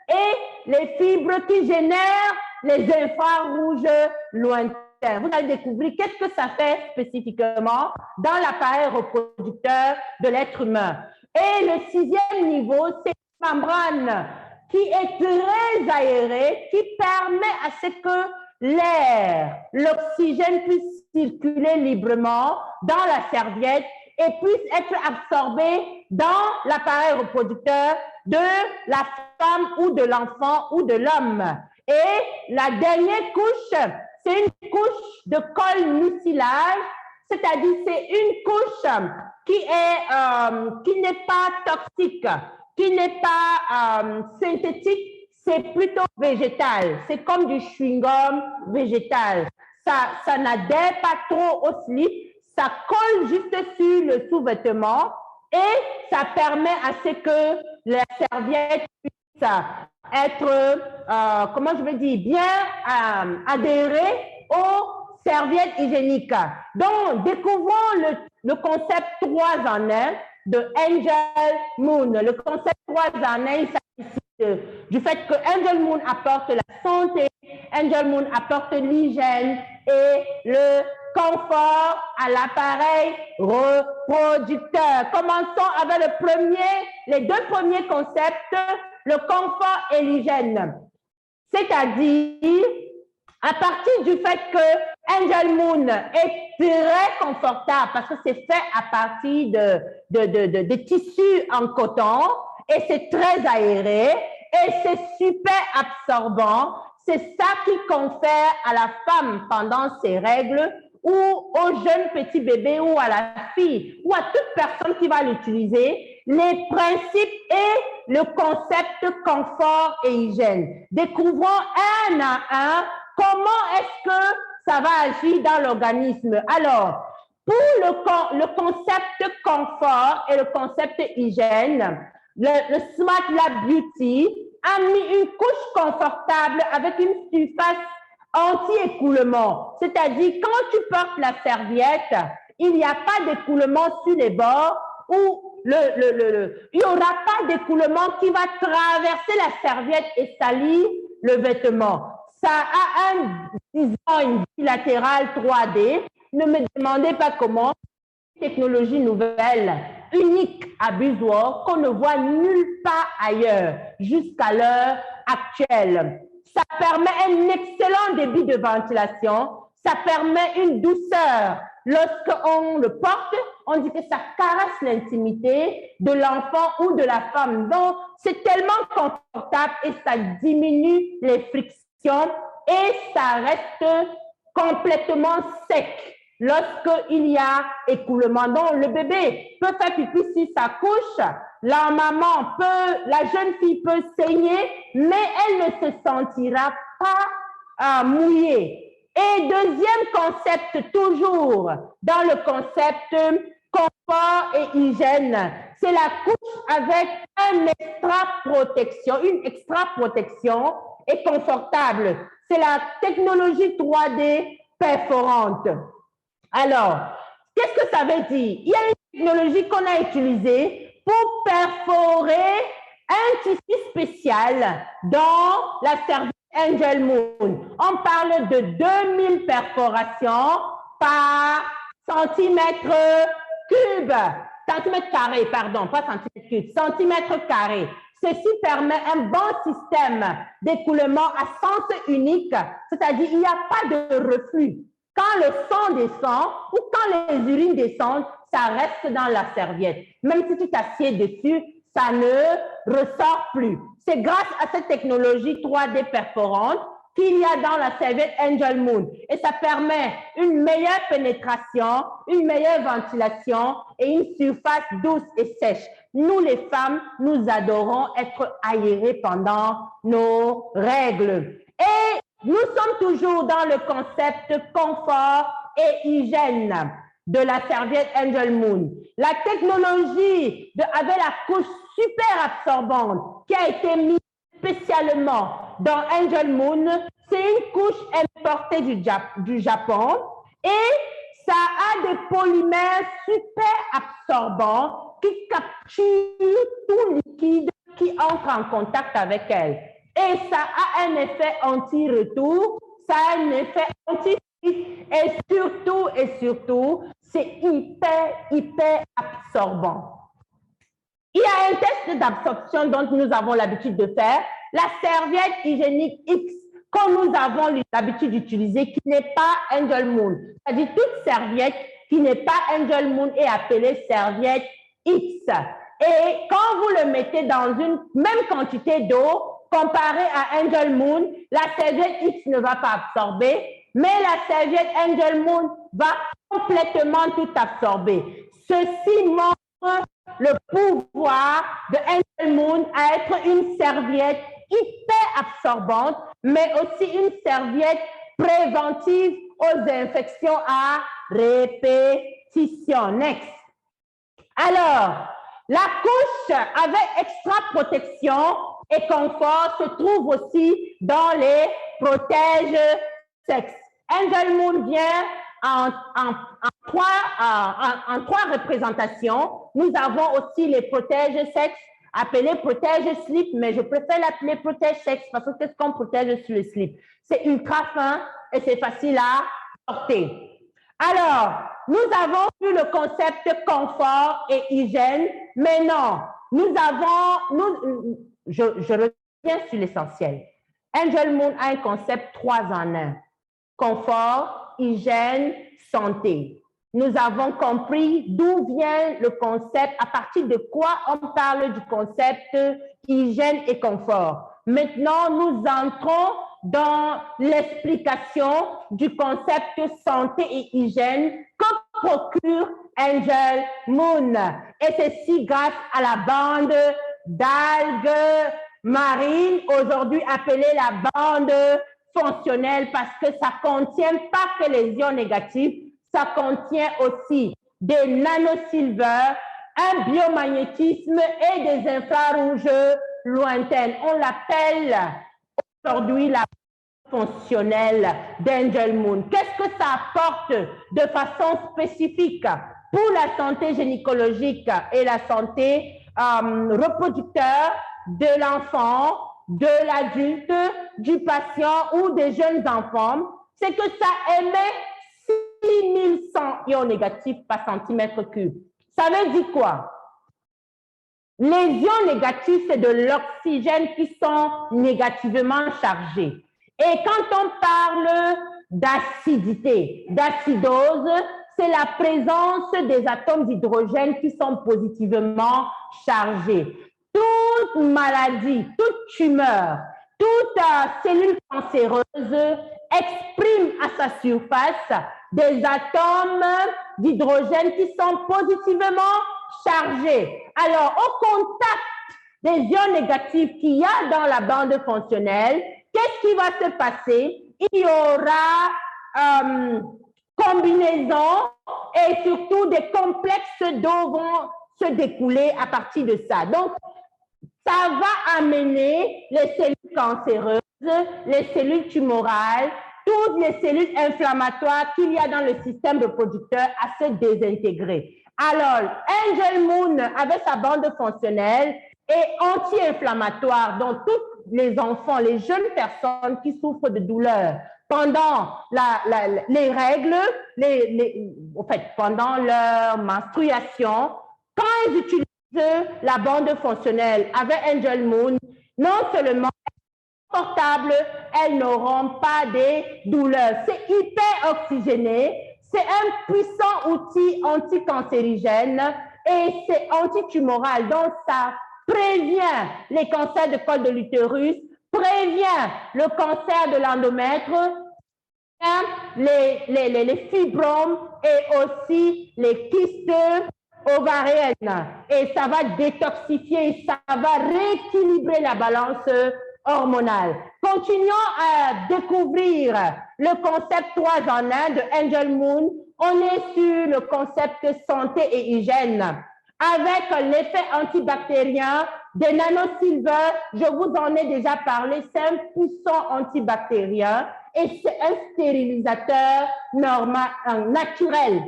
et les fibres qui génèrent les infrarouges lointains. Vous allez découvrir qu'est-ce que ça fait spécifiquement dans l'appareil reproducteur de l'être humain. Et le 6e niveau, c'est une membrane qui est très aérée, qui permet à ce que l'air, l'oxygène puisse circuler librement dans la serviette et puisse être absorbé dans l'appareil reproducteur de la femme ou de l'enfant ou de l'homme. Et la dernière couche, c'est une couche de col mucilage, c'est-à-dire c'est une couche qui n'est pas toxique, qui n'est pas synthétique, c'est plutôt végétal. C'est comme du chewing-gum végétal. Ça n'adhère pas trop au slip, ça colle juste sur le sous-vêtement et ça permet à ce que la serviette puisse être, comment je veux dire, bien adhérée aux serviettes hygiéniques. Donc, découvrons le concept 3 en 1 de Angel Moon. Le concept 3 en 1, il s'agit du fait que Angel Moon apporte la santé, Angel Moon apporte l'hygiène et le confort à l'appareil reproducteur. Commençons avec les 2 premiers concepts, le confort et l'hygiène. C'est-à-dire, à partir du fait que Angel Moon est très confortable parce que c'est fait à partir de tissus en coton et c'est très aéré et c'est super absorbant. C'est ça qui confère à la femme pendant ses règles ou au jeune petit bébé ou à la fille ou à toute personne qui va l'utiliser, les principes et le concept confort et hygiène. Découvrons un à un comment est-ce que ça va agir dans l'organisme. Alors, pour le concept confort et le concept hygiène, le Smart Lab Beauty a mis une couche confortable avec une surface anti-écoulement. C'est-à-dire, quand tu portes la serviette, il n'y a pas d'écoulement sur les bords ou il n'y aura pas d'écoulement qui va traverser la serviette et salir le vêtement. Ça a un design bilatéral 3D. Ne me demandez pas comment. Technologie nouvelle, unique à Buzzword, qu'on ne voit nulle part ailleurs jusqu'à l'heure actuelle. Ça permet un excellent débit de ventilation. Ça permet une douceur. Lorsqu'on le porte, on dit que ça caresse l'intimité de l'enfant ou de la femme. Donc, c'est tellement confortable et ça diminue les frictions et ça reste complètement sec lorsqu'il y a écoulement. Donc, le bébé peut faire pipi sur sa couche, la jeune fille peut saigner, mais elle ne se sentira pas mouillée. Et deuxième concept, toujours dans le concept confort et hygiène, c'est la couche avec une extra protection et confortable. C'est la technologie 3D perforante. Alors, qu'est-ce que ça veut dire? Il y a une technologie qu'on a utilisée pour perforer un tissu spécial dans la serviette Angel Moon. On parle de 2000 perforations par centimètre carré, pardon, pas centimètre cube, centimètre carré. Ceci permet un bon système d'écoulement à sens unique, c'est-à-dire il n'y a pas de reflux. Quand le sang descend ou quand les urines descendent, ça reste dans la serviette. Même si tu t'assieds dessus, ça ne ressort plus. C'est grâce à cette technologie 3D perforante qu'il y a dans la serviette Angel Moon. Et ça permet une meilleure pénétration, une meilleure ventilation et une surface douce et sèche. Nous, les femmes, nous adorons être aérées pendant nos règles. Et nous sommes toujours dans le concept confort et hygiène de la serviette Angel Moon. La technologie avec la couche super absorbante qui a été mise spécialement dans Angel Moon, c'est une couche importée du Japon et ça a des polymères super absorbants qui capturent tout liquide qui entre en contact avec elle. Et ça a un effet anti-retour, ça a un effet anti-fuite et surtout, c'est hyper absorbant. Il y a un test d'absorption dont nous avons l'habitude de faire, la serviette hygiénique X que nous avons l'habitude d'utiliser, qui n'est pas Angel Moon. C'est-à-dire toute serviette qui n'est pas Angel Moon est appelée serviette X. Et quand vous le mettez dans une même quantité d'eau, comparé à Angel Moon, la serviette X ne va pas absorber, mais la serviette Angel Moon va complètement tout absorber. Ceci montre le pouvoir de Angel Moon à être une serviette hyper absorbante, mais aussi une serviette préventive aux infections à répétition. Next. Alors, la couche avec extra protection et confort se trouve aussi dans les protèges sexes. Angel Moon vient en trois représentations. Nous avons aussi les protèges sexes appelés protèges slip, mais je préfère l'appeler protège sexe parce que qu'est-ce qu'on protège sur le slip? C'est ultra fin et c'est facile à porter. Alors, nous avons vu le concept confort et hygiène, mais non, je reviens sur l'essentiel. Angel Moon a un concept 3 en 1. Confort, hygiène, santé. Nous avons compris d'où vient le concept, à partir de quoi on parle du concept hygiène et confort. Maintenant, nous entrons dans l'explication du concept santé et hygiène que procure Angel Moon. Et ceci grâce à la bande d'algues marines, aujourd'hui appelée la bande fonctionnelle, parce que ça contient pas que les ions négatifs, ça contient aussi des nanosilvers, un biomagnétisme et des infrarouges lointaines. On l'appelle aujourd'hui la fonctionnelle d'Angel Moon. Qu'est-ce que ça apporte de façon spécifique pour la santé gynécologique et la santé reproducteur de l'enfant, de l'adulte, du patient ou des jeunes enfants? C'est que ça émet 6100 ions négatifs par centimètre cube. Ça veut dire quoi? Les ions négatifs, c'est de l'oxygène qui sont négativement chargés. Et quand on parle d'acidité, d'acidose, c'est la présence des atomes d'hydrogène qui sont positivement chargés. Toute maladie, toute tumeur, toute toute cellule cancéreuse exprime à sa surface des atomes d'hydrogène qui sont positivement chargés. Alors, au contact des ions négatifs qu'il y a dans la bande fonctionnelle, qu'est-ce qui va se passer? Il y aura combinaison et surtout des complexes d'eau vont se découler à partir de ça. Donc, ça va amener les cellules cancéreuses, les cellules tumorales, toutes les cellules inflammatoires qu'il y a dans le système reproducteur à se désintégrer. Alors, Angel Moon, avec sa bande fonctionnelle, est anti-inflammatoire. Donc, tous les enfants, les jeunes personnes qui souffrent de douleurs pendant les règles, en fait, pendant leur menstruation, quand ils utilisent la bande fonctionnelle avec Angel Moon, non seulement confortable, elles n'auront pas des douleurs. C'est hyper oxygéné, c'est un puissant outil anticancérigène et c'est antitumoral. Donc, ça prévient les cancers de col de l'utérus, prévient le cancer de l'endomètre, les fibromes et aussi les kystes ovariennes. Et ça va détoxifier, ça va rééquilibrer la balance hormonale. Continuons à découvrir le concept 3 en 1 de Angel Moon. On est sur le concept santé et hygiène. Avec l'effet antibactérien des nanosilver, je vous en ai déjà parlé, c'est un puissant antibactérien et c'est un stérilisateur normal, naturel.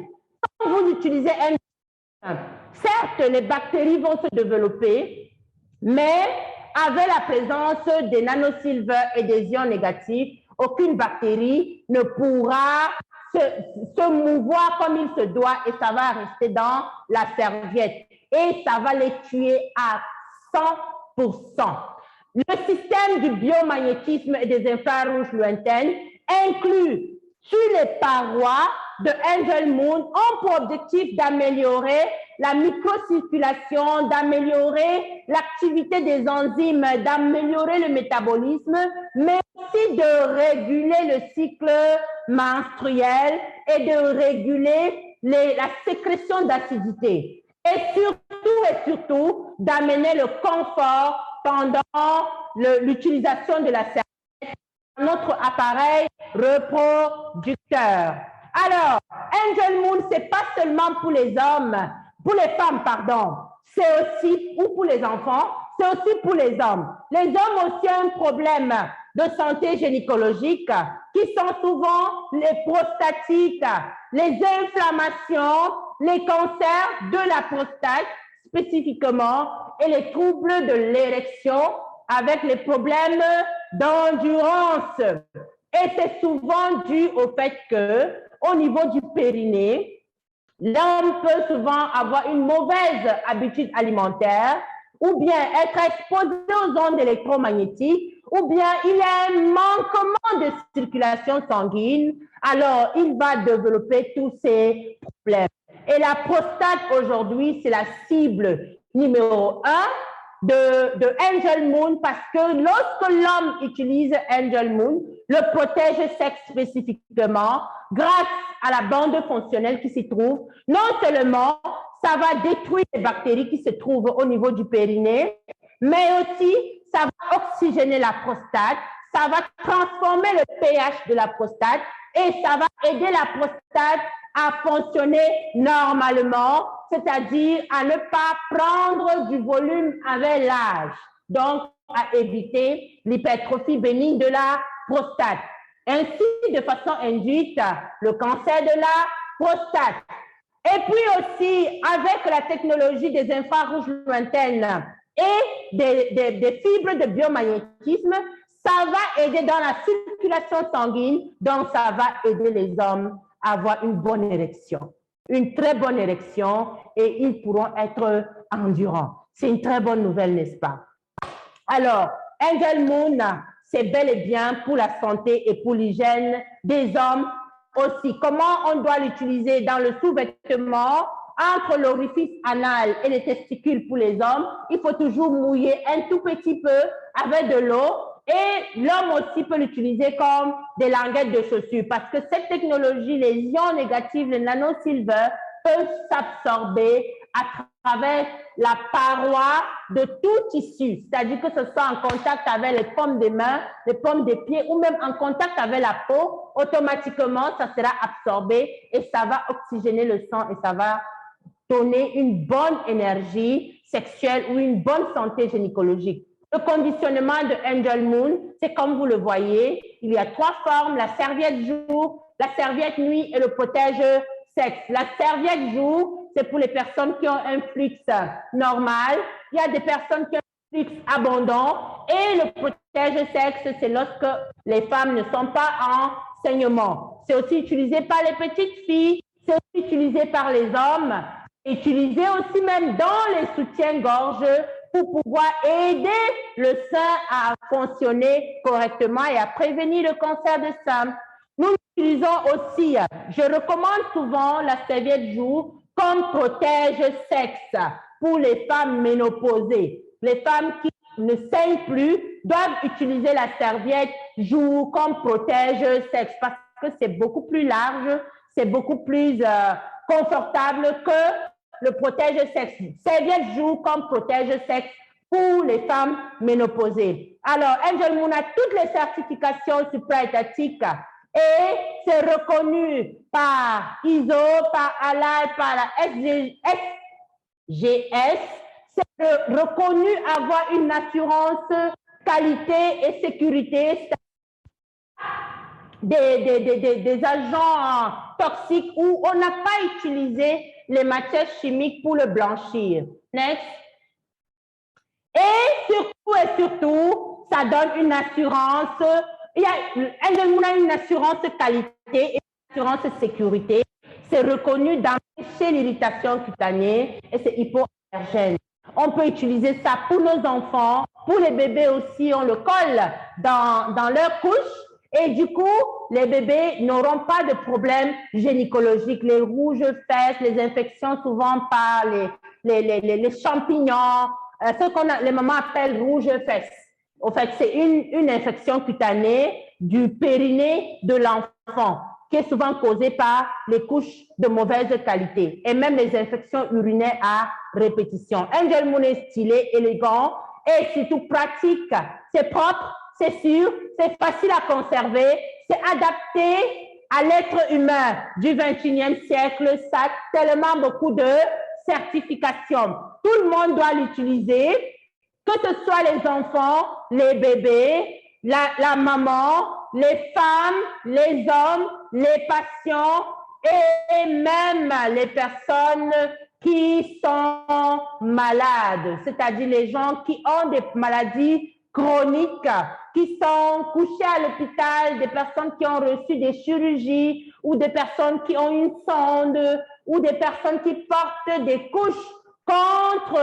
Quand vous utilisez un... Certes, les bactéries vont se développer, mais avec la présence des nanosilver et des ions négatifs, aucune bactérie ne pourra se mouvoir comme il se doit et ça va rester dans la serviette et ça va les tuer à 100%. Le système du biomagnétisme et des infrarouges lointaines inclut sur les parois de Angel Moon ont pour objectif d'améliorer la microcirculation, d'améliorer l'activité des enzymes, d'améliorer le métabolisme, mais aussi de réguler le cycle menstruel et de réguler la sécrétion d'acidité. Et surtout, d'amener le confort pendant l'utilisation de la serviette dans notre appareil reproducteur. Alors, Angel Moon, c'est pas seulement pour les hommes, pour les femmes, pardon, c'est aussi, ou pour les enfants, c'est aussi pour les hommes. Les hommes aussi ont un problème de santé gynécologique qui sont souvent les prostatites, les inflammations, les cancers de la prostate spécifiquement et les troubles de l'érection avec les problèmes d'endurance. Et c'est souvent dû au fait que au niveau du périnée, l'homme peut souvent avoir une mauvaise habitude alimentaire ou bien être exposé aux ondes électromagnétiques ou bien il a un manquement de circulation sanguine, alors il va développer tous ces problèmes. Et la prostate aujourd'hui, c'est la cible numéro 1 de Angel Moon parce que lorsque l'homme utilise Angel Moon, le protège sexe spécifiquement grâce à la bande fonctionnelle qui s'y trouve. Non seulement ça va détruire les bactéries qui se trouvent au niveau du périnée, mais aussi ça va oxygéner la prostate, ça va transformer le pH de la prostate et ça va aider la prostate à fonctionner normalement, c'est-à-dire à ne pas prendre du volume avec l'âge, donc à éviter l'hypertrophie bénigne de la prostate. Ainsi, de façon induite, le cancer de la prostate. Et puis aussi, avec la technologie des infrarouges lointaines et des fibres de biomagnétisme, ça va aider dans la circulation sanguine, donc ça va aider les hommes à avoir une bonne érection, une très bonne érection et ils pourront être endurants. C'est une très bonne nouvelle, n'est-ce pas? Alors, Angel Moon, c'est bel et bien pour la santé et pour l'hygiène des hommes aussi. Comment on doit l'utiliser dans le sous-vêtement entre l'orifice anal et les testicules pour les hommes? Il faut toujours mouiller un tout petit peu avec de l'eau Et l'homme aussi peut l'utiliser comme des languettes de chaussures parce que cette technologie, les ions négatifs, le nanosilver, peuvent s'absorber à travers la paroi de tout tissu, c'est-à-dire que ce soit en contact avec les paumes des mains, les paumes des pieds ou même en contact avec la peau, automatiquement, ça sera absorbé et ça va oxygéner le sang et ça va donner une bonne énergie sexuelle ou une bonne santé gynécologique. Le conditionnement de Angel Moon, c'est comme vous le voyez, il y a 3 formes, la serviette jour, la serviette nuit et le protège-sexe. La serviette jour, c'est pour les personnes qui ont un flux normal. Il y a des personnes qui ont un flux abondant et le protège-sexe, c'est lorsque les femmes ne sont pas en saignement. C'est aussi utilisé par les petites filles, c'est aussi utilisé par les hommes, utilisé aussi même dans les soutiens-gorge pour pouvoir aider le sein à fonctionner correctement et à prévenir le cancer du sein. Nous utilisons aussi, je recommande souvent la serviette jour comme protège-sexe pour les femmes ménopausées. Les femmes qui ne saignent plus doivent utiliser la serviette jour comme protège-sexe parce que c'est beaucoup plus large, c'est beaucoup plus confortable que le protège-sexe. Serviette jour comme protège-sexe pour les femmes ménopausées. Alors, Angel Moon a toutes les certifications supra-étatiques et c'est reconnu par ISO, par ALAI, par la SGS. C'est reconnu avoir une assurance qualité et sécurité des agents toxiques où on n'a pas utilisé les matières chimiques pour le blanchir. Next. Et surtout, ça donne une assurance. Angel Moon a une assurance qualité et une assurance sécurité. C'est reconnu d'empêcher l'irritation cutanée et c'est hypoallergène. On peut utiliser ça pour nos enfants, pour les bébés aussi, on le colle dans leur couche. Et du coup, les bébés n'auront pas de problèmes gynécologiques, les rouges fesses, les infections souvent par les champignons, ce que les mamans appellent rouges fesses. Au fait, c'est une infection cutanée du périnée de l'enfant qui est souvent causée par les couches de mauvaise qualité et même les infections urinaires à répétition. Angel Moon est stylé, élégant et surtout pratique. C'est propre. C'est sûr, c'est facile à conserver, c'est adapté à l'être humain du 21e siècle. Ça a tellement beaucoup de certifications. Tout le monde doit l'utiliser, que ce soit les enfants, les bébés, la maman, les femmes, les hommes, les patients et même les personnes qui sont malades, c'est-à-dire les gens qui ont des maladies chroniques, qui sont couchés à l'hôpital, des personnes qui ont reçu des chirurgies ou des personnes qui ont une sonde ou des personnes qui portent des couches contre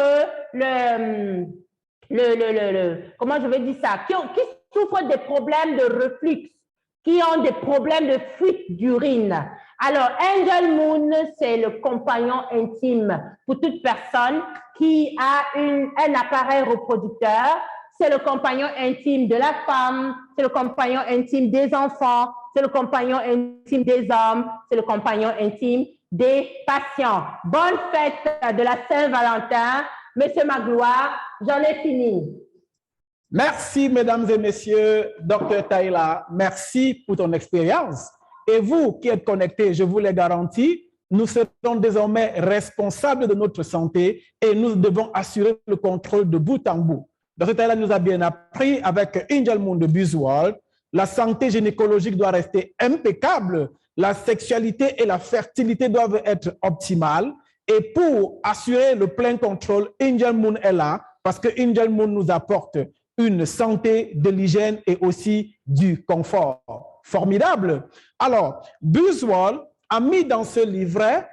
comment je vais dire ça, qui souffrent des problèmes de reflux, qui ont des problèmes de fuite d'urine. Alors, Angel Moon, c'est le compagnon intime pour toute personne qui a un appareil reproducteur. C'est le compagnon intime de la femme, c'est le compagnon intime des enfants, c'est le compagnon intime des hommes, c'est le compagnon intime des patients. Bonne fête de la Saint-Valentin. Monsieur Magloire, j'en ai fini. Merci, mesdames et messieurs, Dr. Taïla. Merci pour ton expérience. Et vous qui êtes connectés, je vous l'ai garanti, nous serons désormais responsables de notre santé et nous devons assurer le contrôle de bout en bout. Dr. Taïla nous a bien appris avec Angel Moon de BuzzWorld, la santé gynécologique doit rester impeccable, la sexualité et la fertilité doivent être optimales. Et pour assurer le plein contrôle, Angel Moon est là parce que Angel Moon nous apporte une santé, de l'hygiène et aussi du confort. Formidable. Alors, BuzzWorld a mis dans ce livret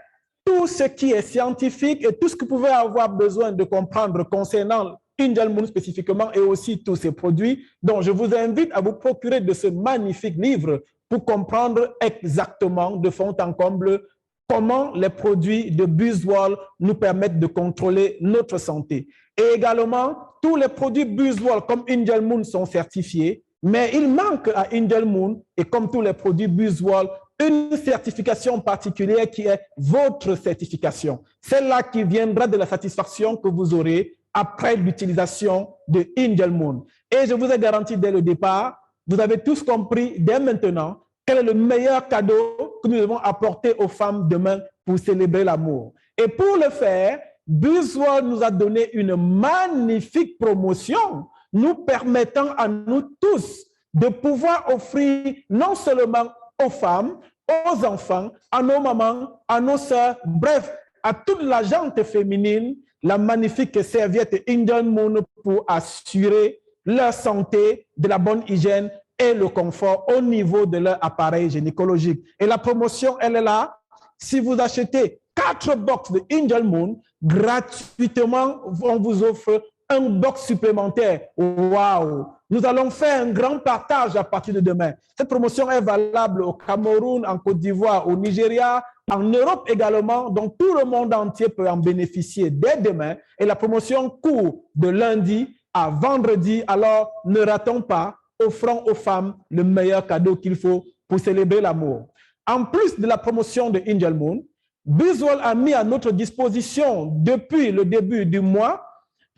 tout ce qui est scientifique et tout ce que vous pouvez avoir besoin de comprendre concernant Angel Moon spécifiquement et aussi tous ses produits. Donc, je vous invite à vous procurer de ce magnifique livre pour comprendre exactement de fond en comble comment les produits de BuzzWorld nous permettent de contrôler notre santé. Et également, tous les produits BuzzWorld comme Angel Moon sont certifiés, mais il manque à Angel Moon, et comme tous les produits BuzzWorld, une certification particulière qui est votre certification. Celle-là qui viendra de la satisfaction que vous aurez après l'utilisation de Angel Moon. Et je vous ai garanti dès le départ, vous avez tous compris dès maintenant quel est le meilleur cadeau que nous devons apporter aux femmes demain pour célébrer l'amour. Et pour le faire, BuzzWorld nous a donné une magnifique promotion nous permettant à nous tous de pouvoir offrir non seulement aux femmes, aux enfants, à nos mamans, à nos sœurs, bref, à toute la gente féminine, la magnifique serviette Angel Moon pour assurer leur santé, de la bonne hygiène et le confort au niveau de leur appareil gynécologique. Et la promotion, elle est là. Si vous achetez 4 box de Angel Moon, gratuitement, on vous offre un box supplémentaire. Waouh! Nous allons faire un grand partage à partir de demain. Cette promotion est valable au Cameroun, en Côte d'Ivoire, au Nigeria, en Europe également, donc tout le monde entier peut en bénéficier dès demain. Et la promotion court de lundi à vendredi. Alors, ne ratons pas, offrant aux femmes le meilleur cadeau qu'il faut pour célébrer l'amour. En plus de la promotion de Angel Moon, BuzzWorld a mis à notre disposition depuis le début du mois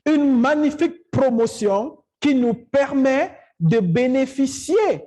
une magnifique promotion qui nous permet de bénéficier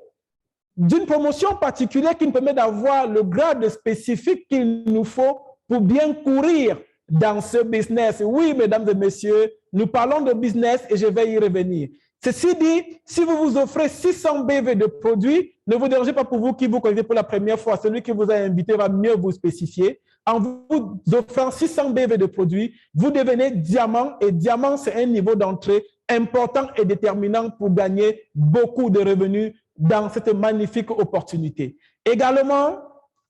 d'une promotion particulière qui nous permet d'avoir le grade spécifique qu'il nous faut pour bien courir dans ce business. Oui, mesdames et messieurs, nous parlons de business et je vais y revenir. Ceci dit, si vous vous offrez 600 BV de produits, ne vous dérangez pas pour vous qui vous connaissez pour la première fois. Celui qui vous a invité va mieux vous spécifier. En vous offrant 600 BV de produits, vous devenez diamant et diamant, c'est un niveau d'entrée important et déterminant pour gagner beaucoup de revenus dans cette magnifique opportunité. Également,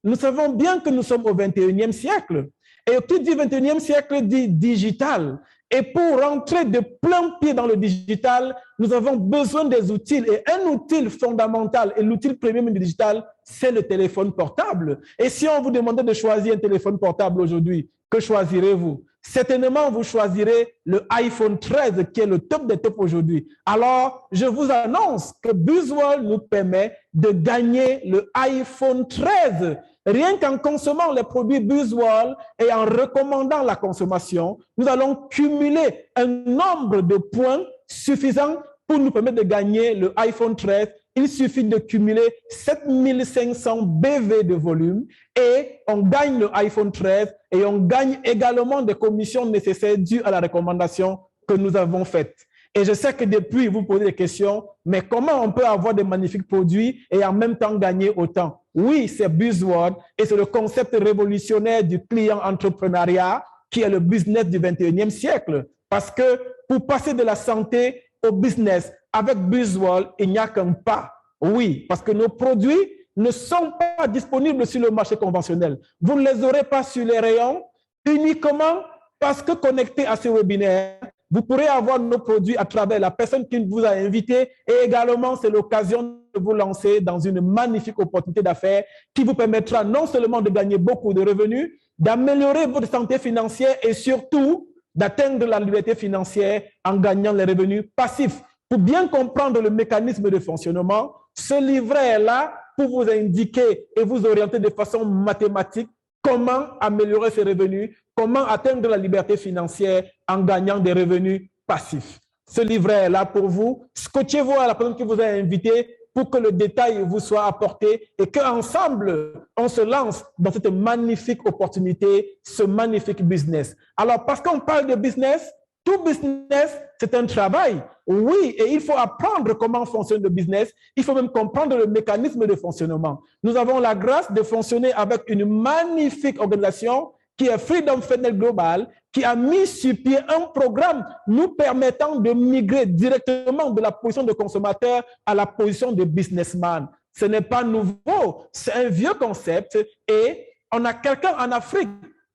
nous savons bien que nous sommes au 21e siècle. Et qui dit 21e siècle dit digital. Et pour rentrer de plein pied dans le digital, nous avons besoin des outils. Et un outil fondamental, et l'outil premium du digital, c'est le téléphone portable. Et si on vous demandait de choisir un téléphone portable aujourd'hui, que choisirez-vous? Certainement, vous choisirez le iPhone 13, qui est le top des tops aujourd'hui. Alors, je vous annonce que BuzzWorld nous permet de gagner le iPhone 13. Rien qu'en consommant les produits BuzzWorld et en recommandant la consommation, nous allons cumuler un nombre de points suffisant pour nous permettre de gagner le iPhone 13. Il suffit de cumuler 7500 BV de volume et on gagne le iPhone 13 et on gagne également des commissions nécessaires dues à la recommandation que nous avons faite. Et je sais que depuis, vous posez des questions, mais comment on peut avoir des magnifiques produits et en même temps gagner autant? Oui, c'est BuzzWorld et c'est le concept révolutionnaire du client entrepreneuriat qui est le business du 21e siècle. Parce que pour passer de la santé au business avec BuzzWorld, il n'y a qu'un pas. Oui, parce que nos produits ne sont pas disponibles sur le marché conventionnel. Vous ne les aurez pas sur les rayons uniquement parce que connectés à ce webinaire, vous pourrez avoir nos produits à travers la personne qui vous a invité et également, c'est l'occasion de vous lancer dans une magnifique opportunité d'affaires qui vous permettra non seulement de gagner beaucoup de revenus, d'améliorer votre santé financière et surtout d'atteindre la liberté financière en gagnant les revenus passifs. Pour bien comprendre le mécanisme de fonctionnement, ce livret est là pour vous indiquer et vous orienter de façon mathématique comment améliorer ses revenus, comment atteindre la liberté financière en gagnant des revenus passifs. Ce livret est là pour vous. Scotchez-vous à la personne qui vous a invité pour que le détail vous soit apporté et qu'ensemble, on se lance dans cette magnifique opportunité, ce magnifique business. Alors, parce qu'on parle de business, tout business, c'est un travail. Oui, et il faut apprendre comment fonctionne le business. Il faut même comprendre le mécanisme de fonctionnement. Nous avons la grâce de fonctionner avec une magnifique organisation qui est Freedom Fitness Global, qui a mis sur pied un programme nous permettant de migrer directement de la position de consommateur à la position de businessman. Ce n'est pas nouveau, c'est un vieux concept et on a quelqu'un en Afrique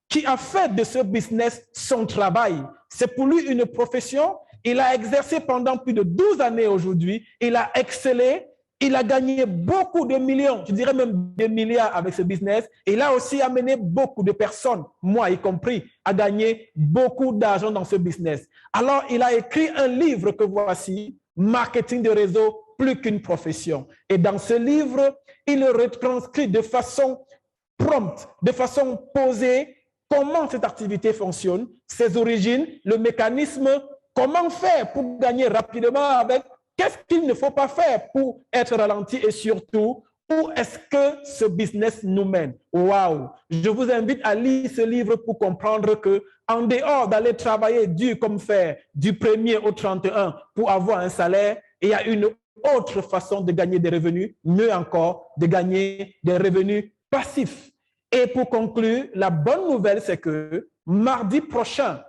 qui a fait de ce business son travail. C'est pour lui une profession. Il a exercé pendant plus de 12 années aujourd'hui. Il a excellé Il a gagné beaucoup de millions, je dirais même des milliards avec ce business. Il a aussi amené beaucoup de personnes, moi y compris, à gagner beaucoup d'argent dans ce business. Alors, il a écrit un livre que voici, Marketing de réseau, plus qu'une profession. Et dans ce livre, il retranscrit de façon prompte, de façon posée, comment cette activité fonctionne, ses origines, le mécanisme, comment faire pour gagner rapidement avec. Qu'est-ce qu'il ne faut pas faire pour être ralenti et surtout, où est-ce que ce business nous mène? Waouh! Je vous invite à lire ce livre pour comprendre que, en dehors d'aller travailler dur comme fer, du 1er au 31 pour avoir un salaire, il y a une autre façon de gagner des revenus, mieux encore, de gagner des revenus passifs. Et pour conclure, la bonne nouvelle, c'est que mardi prochain,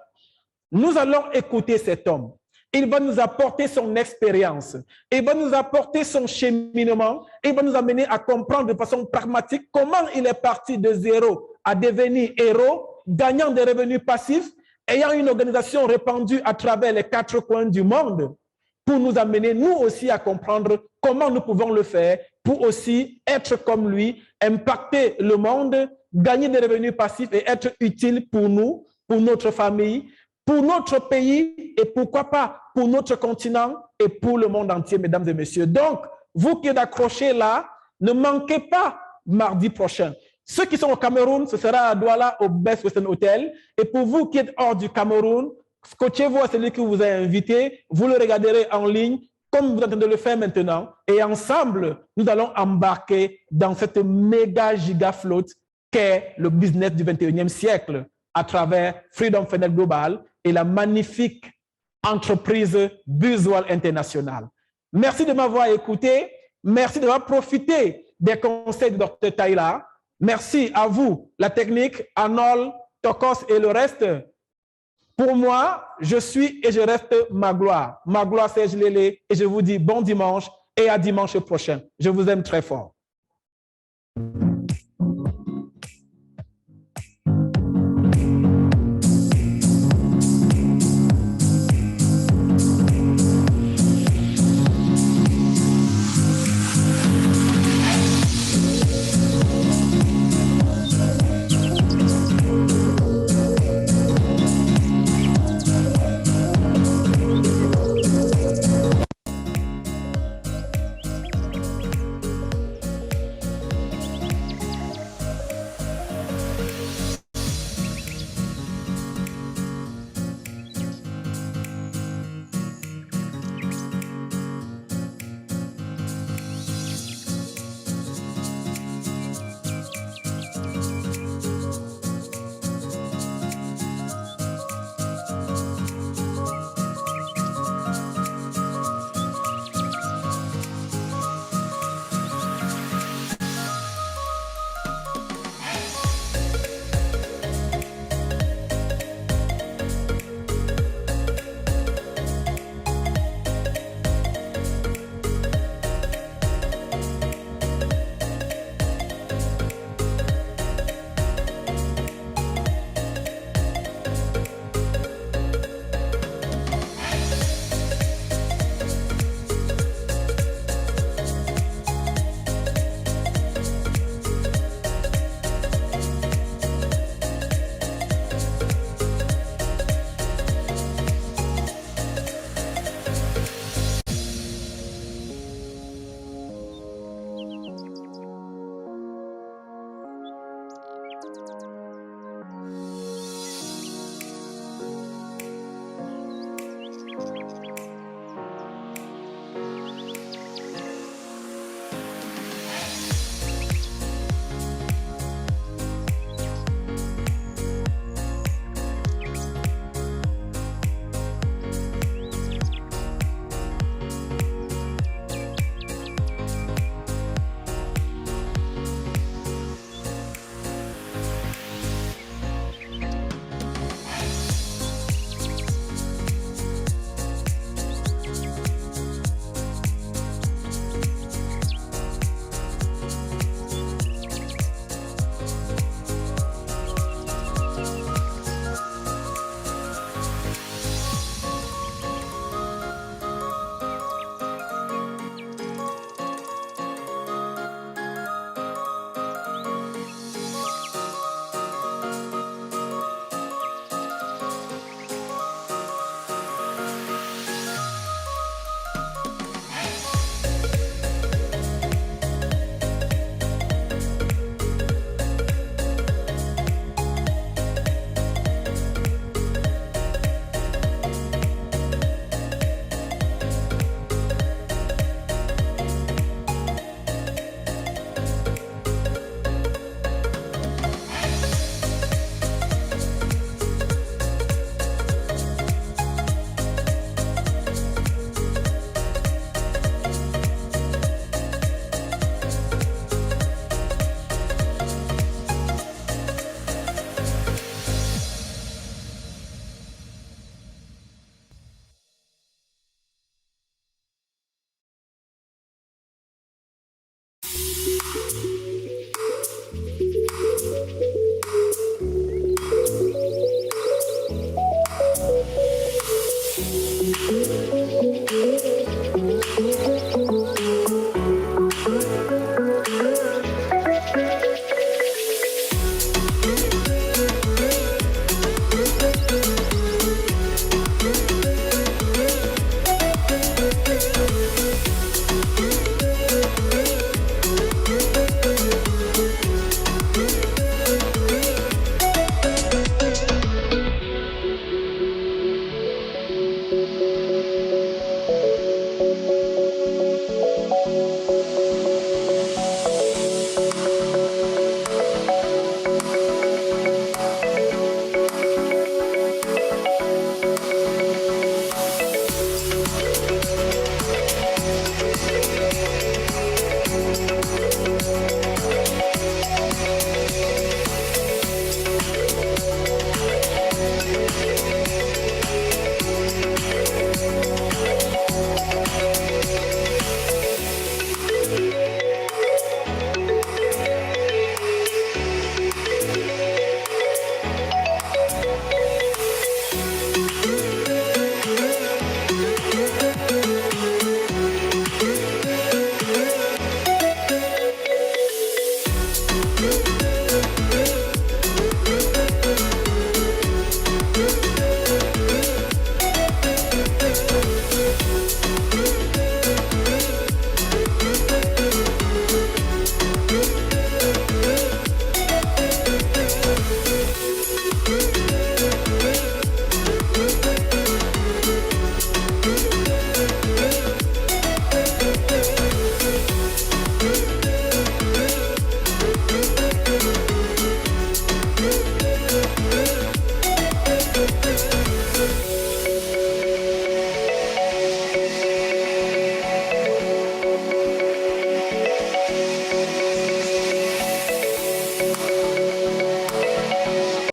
nous allons écouter cet homme. Il va nous apporter son expérience, il va nous apporter son cheminement, il va nous amener à comprendre de façon pragmatique comment il est parti de zéro à devenir héros, gagnant des revenus passifs, ayant une organisation répandue à travers les 4 coins du monde, pour nous amener, nous aussi, à comprendre comment nous pouvons le faire, pour aussi être comme lui, impacter le monde, gagner des revenus passifs et être utile pour nous, pour notre famille, pour notre pays et pourquoi pas pour notre continent et pour le monde entier, mesdames et messieurs. Donc, vous qui êtes accrochés là, ne manquez pas mardi prochain. Ceux qui sont au Cameroun, ce sera à Douala au Best Western Hotel. Et pour vous qui êtes hors du Cameroun, scotchez-vous à celui qui vous a invité. Vous le regarderez en ligne comme vous êtes en train de le faire maintenant. Et ensemble, nous allons embarquer dans cette méga giga flotte qu'est le business du 21e siècle à travers Freedom Funnel Global et la magnifique entreprise Buzzwell International. Merci de m'avoir écouté. Merci d'avoir profité des conseils de Dr. Taylor. Merci à vous, la technique, Arnold, Tokos et le reste. Pour moi, je suis et je reste Magloire. Magloire Serge Lélé et je vous dis bon dimanche et à dimanche prochain. Je vous aime très fort.